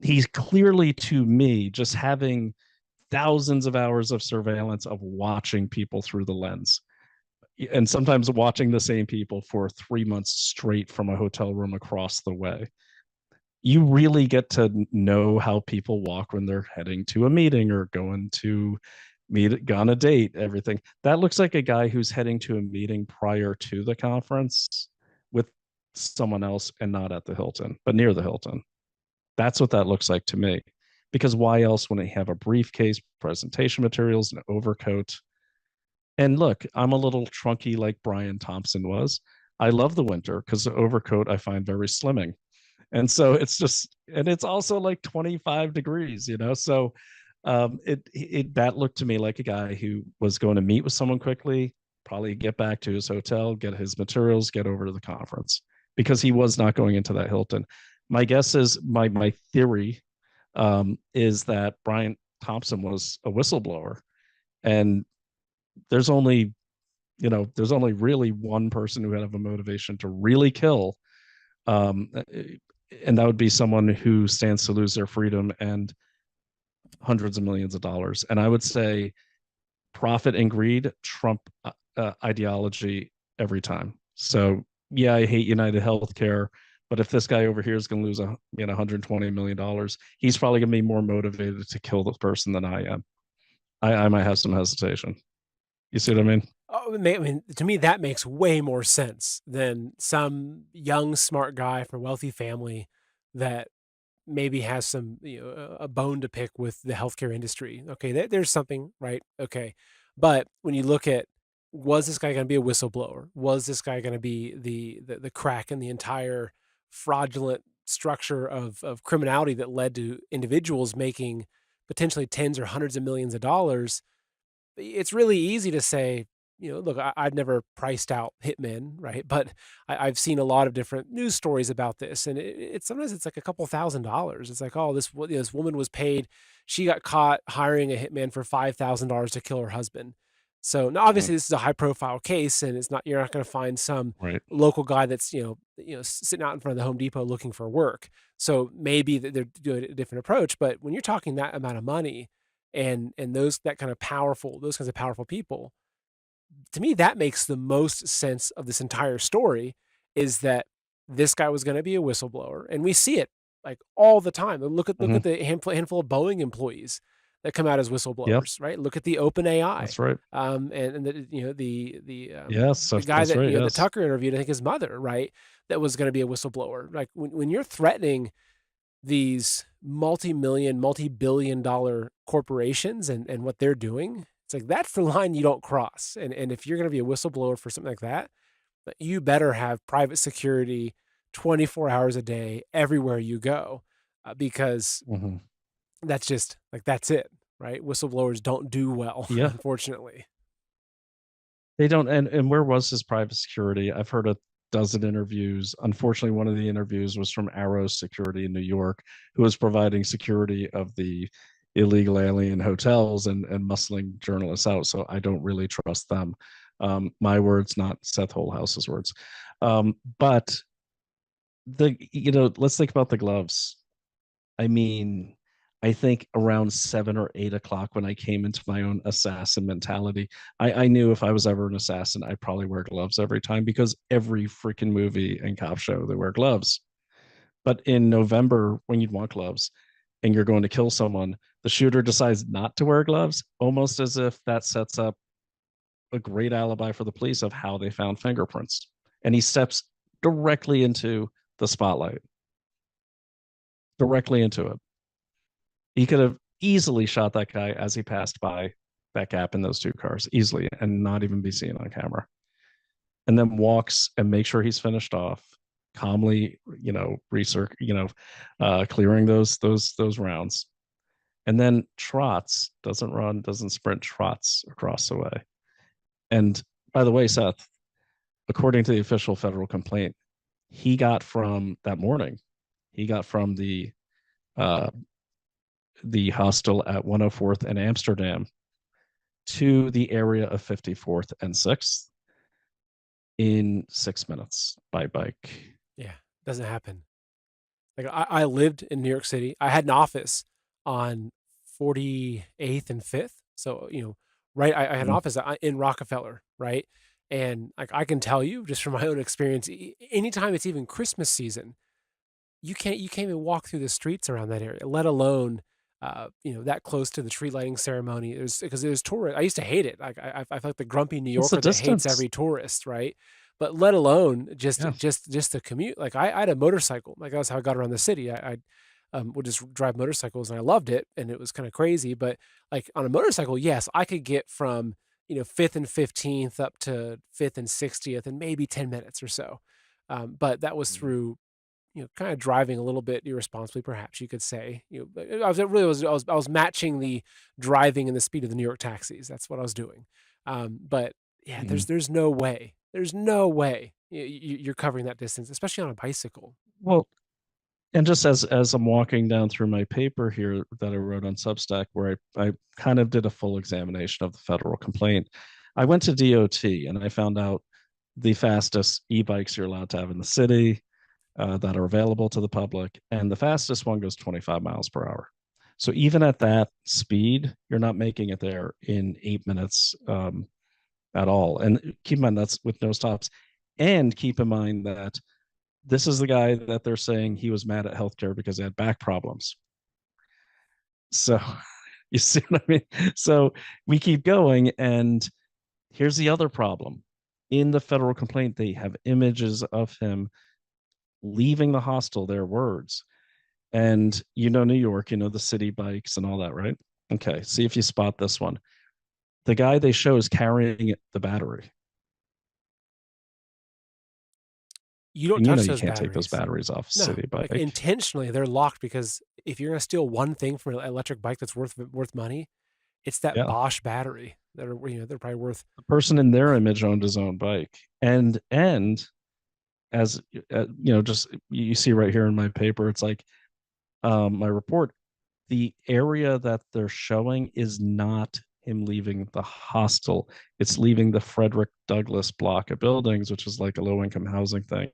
Speaker 2: He's clearly, to me, just having thousands of hours of surveillance of watching people through the lens, and sometimes watching the same people for 3 months straight from a hotel room across the way. You really get to know how people walk when they're heading to a meeting or going to meet on a date, everything. That looks like a guy who's heading to a meeting prior to the conference with someone else and not at the Hilton, but near the Hilton. That's what that looks like to me. Because why else when they have a briefcase, presentation materials, an overcoat? And look, I'm a little trunky like Brian Thompson was. I love the winter because the overcoat I find very slimming. And so and it's also like 25 degrees, So that looked to me like a guy who was going to meet with someone quickly, probably get back to his hotel, get his materials, get over to the conference because he was not going into that Hilton. My guess is my theory is that Brian Thompson was a whistleblower, and there's only there's only really one person who had a motivation to really kill um, and that would be someone who stands to lose their freedom and hundreds of millions of dollars. And I would say profit and greed trump ideology every time. So yeah, I hate United Healthcare, but if this guy over here is going to lose $120 million, he's probably going to be more motivated to kill the person than I am. I might have some hesitation. You see what I mean?
Speaker 1: Oh, I mean, to me, that makes way more sense than some young, smart guy from a wealthy family that maybe has some, a bone to pick with the healthcare industry. Okay, there's something, right? Okay, but when you look at, was this guy going to be a whistleblower? Was this guy going to be the crack in the entire fraudulent structure of criminality that led to individuals making potentially tens or hundreds of millions of dollars? It's really easy to say, look, I've never priced out hitmen, right? But I've seen a lot of different news stories about this, and it's sometimes it's like a couple $1,000s. It's like, oh, this woman was paid, she got caught hiring a hitman for $5,000 to kill her husband. So now,
Speaker 2: Mm,
Speaker 1: obviously, this is a high profile case, and it's not you're not going to find some
Speaker 2: right.
Speaker 1: local guy that's sitting out in front of the Home Depot looking for work. So maybe they're doing a different approach. But when you're talking that amount of money, and those kinds of powerful people, to me that makes the most sense of this entire story, is that this guy was going to be a whistleblower, and we see it like all the time. Look at
Speaker 2: Mm-hmm.
Speaker 1: the handful of Boeing employees that come out as
Speaker 2: Yep,
Speaker 1: whistleblowers, right? Look at the OpenAI,
Speaker 2: that's right.
Speaker 1: and
Speaker 2: Yes,
Speaker 1: the guy
Speaker 2: that's
Speaker 1: that
Speaker 2: right.
Speaker 1: that
Speaker 2: Yes.
Speaker 1: Tucker interviewed, I think his mother, right, that was going to be a whistleblower. Like when you're threatening these multi-million, multi-billion dollar corporations and what they're doing, it's like that's the line you don't cross. And if you're going to be a whistleblower for something like that, you better have private security 24 hours a day everywhere you go, because
Speaker 2: Mm-hmm.
Speaker 1: that's just like that's it, right? Whistleblowers don't do well,
Speaker 2: Yeah,
Speaker 1: unfortunately.
Speaker 2: they don't. And where was his private security? I've heard a dozen interviews. Unfortunately, one of the interviews was from Arrow Security in New York, who was providing security of the illegal alien hotels and muscling journalists out. So I don't really trust them. My words, not Seth Holehouse's words. But let's think about the gloves. I mean, I think around 7 or 8 o'clock when I came into my own assassin mentality, I knew if I was ever an assassin, I'd probably wear gloves every time because every freaking movie and cop show they wear gloves. But in November, when you'd want gloves and you're going to kill someone, the shooter decides not to wear gloves, almost as if that sets up a great alibi for the police of how they found fingerprints. And he steps directly into the spotlight, directly into it. He could have easily shot that guy as he passed by that gap in those two cars easily and not even be seen on camera. And then walks and make sure he's finished off calmly, research, clearing those rounds. And then trots, doesn't run, doesn't sprint, trots across the way. And by the way, Seth, according to the official federal complaint, he got from that morning, he got from uh, the hostel at 104th and Amsterdam to the area of 54th and 6th in 6 minutes by bike.
Speaker 1: Yeah, doesn't happen. Like I lived in New York City. I had an office on 48th and 5th. So, right, I had an
Speaker 2: Mm.
Speaker 1: office in Rockefeller, right? And like I can tell you just from my own experience, anytime it's even Christmas season, you can't even walk through the streets around that area, let alone that close to the tree lighting ceremony. There's because there's tourists. I used to hate it. Like I feel like the grumpy New
Speaker 2: It's the
Speaker 1: Yorker that hates
Speaker 2: distance.
Speaker 1: every tourist, right? But let alone just
Speaker 2: Yeah.
Speaker 1: just just the commute. Like I had a motorcycle. Like that's how I got around the city. I would just drive motorcycles and I loved it, and it was kind of crazy. But like on a motorcycle, yes, I could get from Fifth and 15th up to Fifth and 60th in maybe 10 minutes or so. But that was through kind of driving a little bit irresponsibly, perhaps you could say. I was matching the driving and the speed of the New York taxis. That's what I was doing. But yeah,
Speaker 2: Mm-hmm.
Speaker 1: there's no way you're covering that distance, especially on a bicycle.
Speaker 2: Well, and just as I'm walking down through my paper here that I wrote on Substack, where I kind of did a full examination of the federal complaint, I went to DOT and I found out the fastest e-bikes you're allowed to have in the city, that are available to the public, and the fastest one goes 25 miles per hour. So even at that speed, you're not making it there in 8 minutes at all. And keep in mind that's with no stops. And keep in mind that this is the guy that they're saying he was mad at healthcare because he had back problems. So you see what I mean? So we keep going, and here's the other problem. In the federal complaint, they have images of him leaving the hostel, their words. And New York, the city bikes and all that, right? Okay, see if you spot this one. The guy they show is carrying the battery.
Speaker 1: You don't
Speaker 2: And
Speaker 1: touch
Speaker 2: you
Speaker 1: those
Speaker 2: can't take those
Speaker 1: batteries.
Speaker 2: batteries off a
Speaker 1: No,
Speaker 2: city
Speaker 1: like
Speaker 2: bike.
Speaker 1: intentionally, they're locked because if you're gonna steal one thing from an electric bike that's worth money, it's that
Speaker 2: Yeah.
Speaker 1: Bosch battery that are they're probably worth.
Speaker 2: The person in their image owned his own bike. And as just you see right here in my paper, it's like my report, the area that they're showing is not him leaving the hostel. It's leaving the Frederick Douglass block of buildings, which is like a low income housing thing.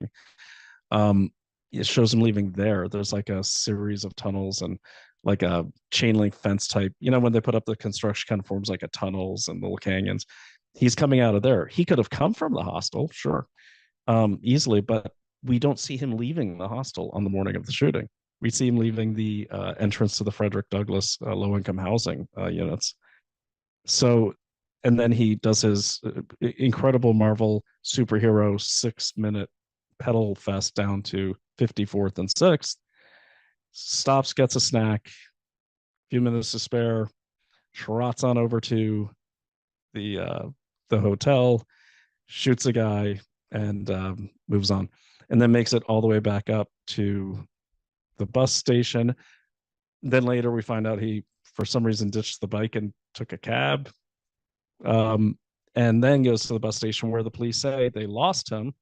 Speaker 2: Um, it shows him leaving there. There's like a series of tunnels and like a chain link fence type. When they put up the construction kind of forms like a tunnels and little canyons. He's coming out of there. He could have come from the hostel, sure, easily, but we don't see him leaving the hostel on the morning of the shooting. We see him leaving the entrance to the Frederick Douglass low income housing units. So, and then he does his incredible Marvel superhero 6 minute pedal fest down to 54th and 6th, stops, gets a snack, few minutes to spare, trots on over to the uh, the hotel, shoots a guy, and moves on, and then makes it all the way back up to the bus station. Then later we find out he, for some reason, ditched the bike and took a cab, um, and then goes to the bus station where the police say they lost him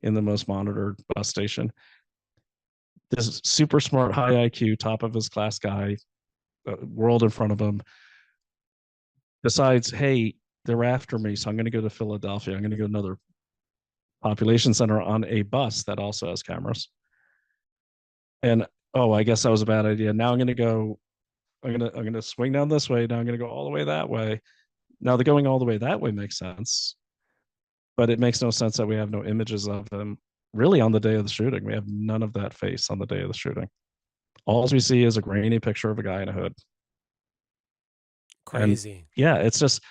Speaker 2: in the most monitored bus station. This super smart, high IQ, top of his class guy, world in front of him, decides, hey, they're after me, so I'm going to go to Philadelphia. I'm going to go to another population center on a bus that also has cameras. And oh, I guess that was a bad idea. Now I'm going to go. I'm gonna swing down this way. Now I'm going to go all the way that way. Now the going all the way that way makes sense, but it makes no sense that we have no images of him really on the day of the shooting. We have none of that face on the day of the shooting. All we see is a grainy picture of a guy in a hood. And
Speaker 1: Crazy.
Speaker 2: yeah, it's just,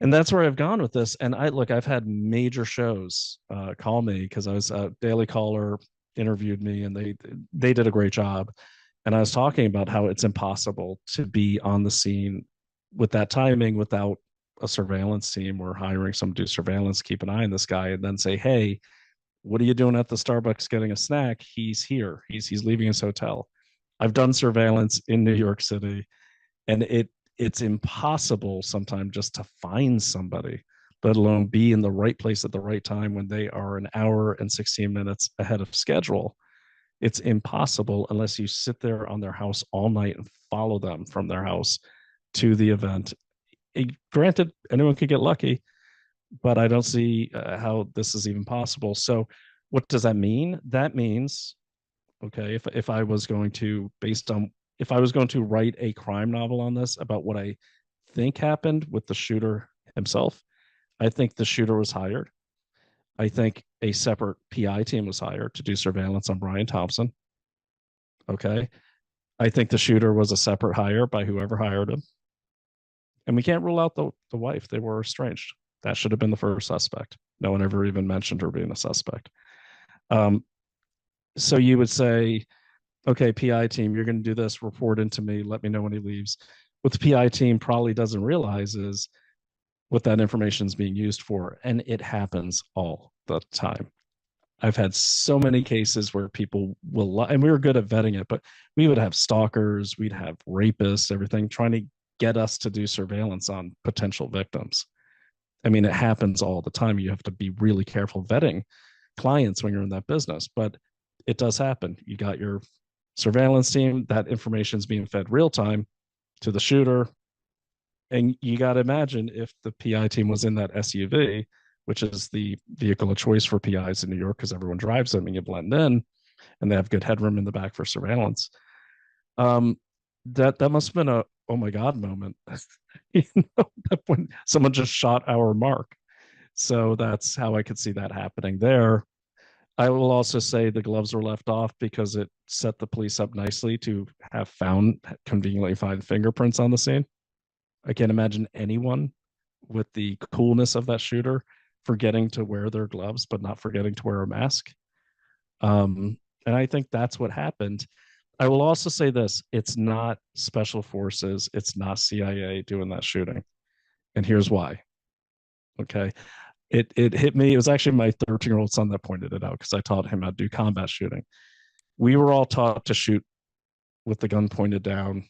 Speaker 2: and that's where I've gone with this. And I've had major shows call me because I was Daily Caller interviewed me, and they did a great job. And I was talking about how it's impossible to be on the scene with that timing without a surveillance team or hiring some to do surveillance, keep an eye on this guy, and then say, hey, what are you doing at the Starbucks getting a snack? He's here. He's leaving his hotel. I've done surveillance in New York City, and it's impossible sometimes just to find somebody, let alone be in the right place at the right time when they are an hour and 16 minutes ahead of schedule. It's impossible unless you sit there on their house all night and follow them from their house to the event. Granted, anyone could get lucky, but I don't see how this is even possible. So, what does that mean? That means, okay, if I was going to, based on, if I was going to write a crime novel on this about what I think happened with the shooter himself, I think the shooter was hired. I think a separate PI team was hired to do surveillance on Brian Thompson. Okay. I think the shooter was a separate hire by whoever hired him. And we can't rule out the wife. They were estranged. That should have been the first suspect. No one ever even mentioned her being a suspect. So you would say, okay, PI team, you're going to do this, report into me, let me know when he leaves. What the PI team probably doesn't realize is what that information is being used for. And it happens all the time. I've had so many cases where people will, and we were good at vetting it, but we would have stalkers, we'd have rapists, everything, trying to get us to do surveillance on potential victims. I mean, it happens all the time. You have to be really careful vetting clients when you're in that business, but it does happen. You got your surveillance team, that information is being fed real time to the shooter. And you got to imagine if the PI team was in that SUV which is the vehicle of choice for PIs in New York because everyone drives them and you blend in, and they have good headroom in the back for surveillance. Um, that must have been a oh my god moment, you know, when someone just shot our mark. So that's how I could see that happening there. I will also say the gloves were left off because it set the police up nicely to have found conveniently find fingerprints on the scene. I can't imagine anyone with the coolness of that shooter forgetting to wear their gloves, but not forgetting to wear a mask. And I think that's what happened. I will also say this: it's not special forces, it's not CIA doing that shooting, and here's why. Okay, it hit me. It was actually my 13-year-old son that pointed it out because I taught him how to do combat shooting. We were all taught to shoot with the gun pointed down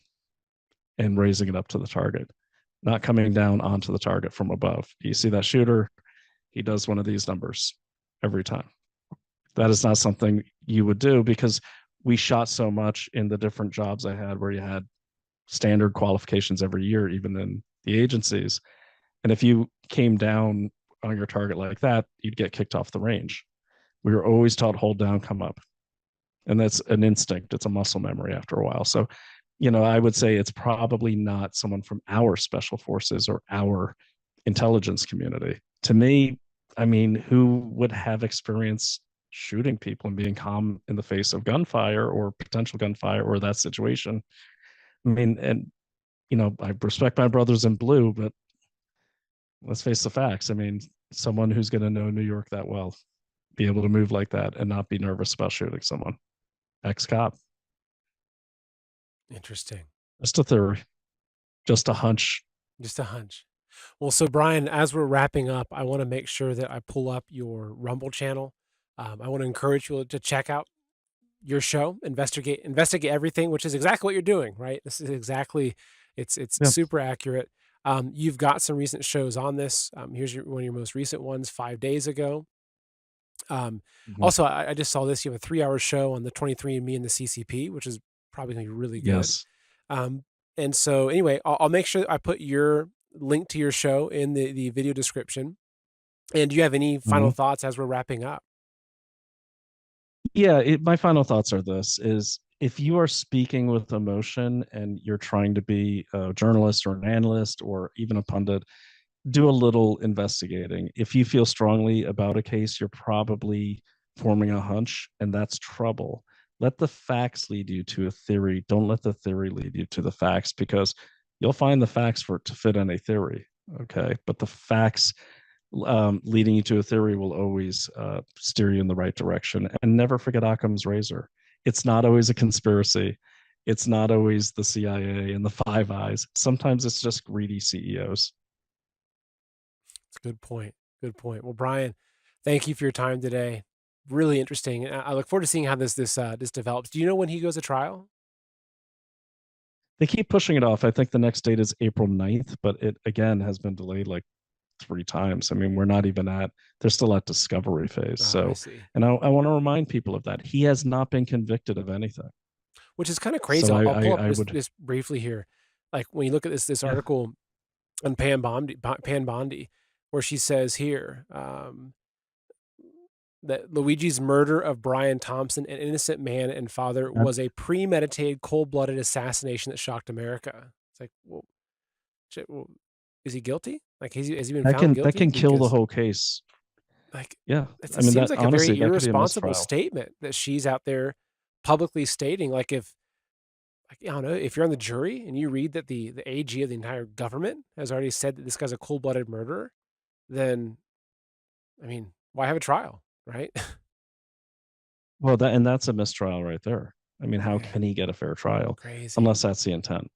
Speaker 2: and raising it up to the target, not coming down onto the target from above. You see that shooter, he does one of these numbers every time. That is not something you would do because we shot so much in the different jobs I had where you had standard qualifications every year, even in the agencies. And if you came down on your target like that, you'd get kicked off the range. We were always taught hold down, come up. And that's an instinct. It's a muscle memory after a while. So, you know, I would say it's probably not someone from our special forces or our intelligence community. To me, I mean, who would have experience shooting people and being calm in the face of gunfire or potential gunfire or that situation? I mean, and you know, I respect my brothers in blue, but let's face the facts. I mean, someone who's going to know New York that well, be able to move like that and not be nervous about shooting someone. Ex cop.
Speaker 1: Interesting.
Speaker 2: Just a theory, just a hunch.
Speaker 1: Just a hunch. Well, so Brian, as we're wrapping up, I want to make sure that I pull up your Rumble channel. I want to encourage you to check out your show, investigate everything, which is exactly what you're doing, right? This is exactly, it's
Speaker 2: Yeah.
Speaker 1: super accurate. You've got some recent shows on this. Here's one of your most recent ones 5 days ago. Um,
Speaker 2: Mhm.
Speaker 1: Also, I just saw this. You have a 3 hour show on the 23andMe and the CCP, which is probably going to be really good.
Speaker 2: Yes.
Speaker 1: Um, and so anyway, I'll make sure I put your link to your show in the video description. And do you have any final
Speaker 2: Mhm.
Speaker 1: thoughts as we're wrapping up?
Speaker 2: Yeah. My final thoughts are this: is if you are speaking with emotion and you're trying to be a journalist or an analyst or even a pundit, do a little investigating. If you feel strongly about a case, you're probably forming a hunch, and that's trouble. Let the facts lead you to a theory. Don't let the theory lead you to the facts because you'll find the facts for it to fit in a theory. Okay. But the facts leading you to a theory will always steer you in the right direction. And never forget Occam's razor. It's not always a conspiracy. It's not always the CIA and the Five Eyes. Sometimes it's just greedy CEOs.
Speaker 1: It's a good point. Good point. Well, Brian, thank you for your time today. Really interesting. And I look forward to seeing how this develops. Do you know when he goes to trial?
Speaker 2: They keep pushing it off. I think the next date is April 9th, but it again has been delayed like 3 times. I mean, we're not even at, they're still at discovery phase.
Speaker 1: Ah, I
Speaker 2: So,
Speaker 1: see.
Speaker 2: and I want to remind people of that. He has not been convicted of anything.
Speaker 1: Which is kind of crazy.
Speaker 2: So
Speaker 1: I'll pull up
Speaker 2: I
Speaker 1: this
Speaker 2: would,
Speaker 1: this briefly here. Like when you look at this
Speaker 2: yeah,
Speaker 1: article on Pan Bondi, where she says here that Luigi's murder of Brian Thompson, an innocent man and father,
Speaker 2: that,
Speaker 1: was a premeditated, cold-blooded assassination that shocked America. It's like, well, shit, well, is he guilty? Like, has he been found
Speaker 2: that
Speaker 1: guilty?
Speaker 2: can kill the
Speaker 1: Because
Speaker 2: whole case.
Speaker 1: like,
Speaker 2: Yeah.
Speaker 1: it
Speaker 2: I mean,
Speaker 1: seems
Speaker 2: that
Speaker 1: like a
Speaker 2: honestly,
Speaker 1: very
Speaker 2: that could be a
Speaker 1: irresponsible
Speaker 2: mistrial.
Speaker 1: statement that she's out there publicly stating. Like, if like, I don't know, if you're on the jury and you read that the AG of the entire government has already said that this guy's a cold-blooded murderer, then I mean, why have a trial, right?
Speaker 2: Well, that's a mistrial right there. I mean, how
Speaker 1: Man,
Speaker 2: can he get a fair trial
Speaker 1: crazy,
Speaker 2: unless that's the intent?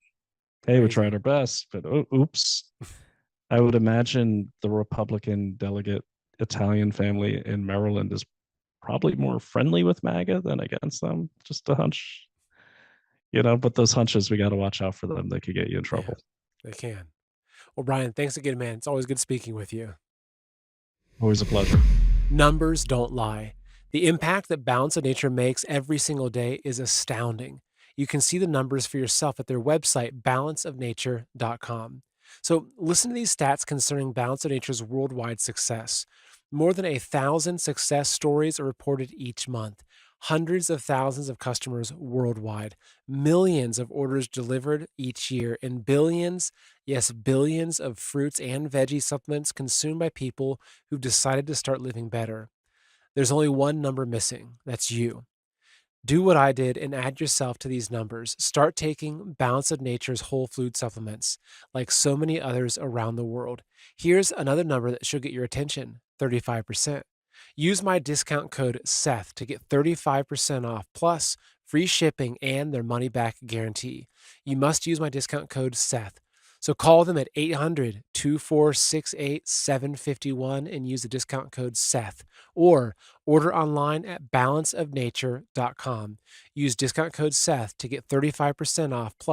Speaker 2: Hey, we tried
Speaker 1: crazy.
Speaker 2: our best, but oops. I would imagine the Republican delegate Italian family in Maryland is probably more friendly with MAGA than against them. Just a hunch, you know. But those hunches, we got to watch out for them. They could get you in
Speaker 1: Yeah,
Speaker 2: trouble.
Speaker 1: they can. Well, Brian, thanks again, man. It's always good speaking with you.
Speaker 2: Always a pleasure.
Speaker 1: Numbers don't lie. The impact that Balance of Nature makes every single day is astounding. You can see the numbers for yourself at their website, balanceofnature.com. So listen to these stats concerning Balance of Nature's worldwide success. More than 1,000 success stories are reported each month, hundreds of thousands of customers worldwide, millions of orders delivered each year, and billions, yes, billions of fruits and veggie supplements consumed by people who've decided to start living better. There's only one number missing. That's you. Do what I did and add yourself to these numbers. Start taking Balance of Nature's whole food supplements, like so many others around the world. Here's another number that should get your attention: 35%. Use my discount code SETH to get 35% off plus free shipping and their money back guarantee. You must use my discount code SETH. So call them at 800-2468-751 and use the discount code SETH, or order online at balanceofnature.com. Use discount code SETH to get 35% off plus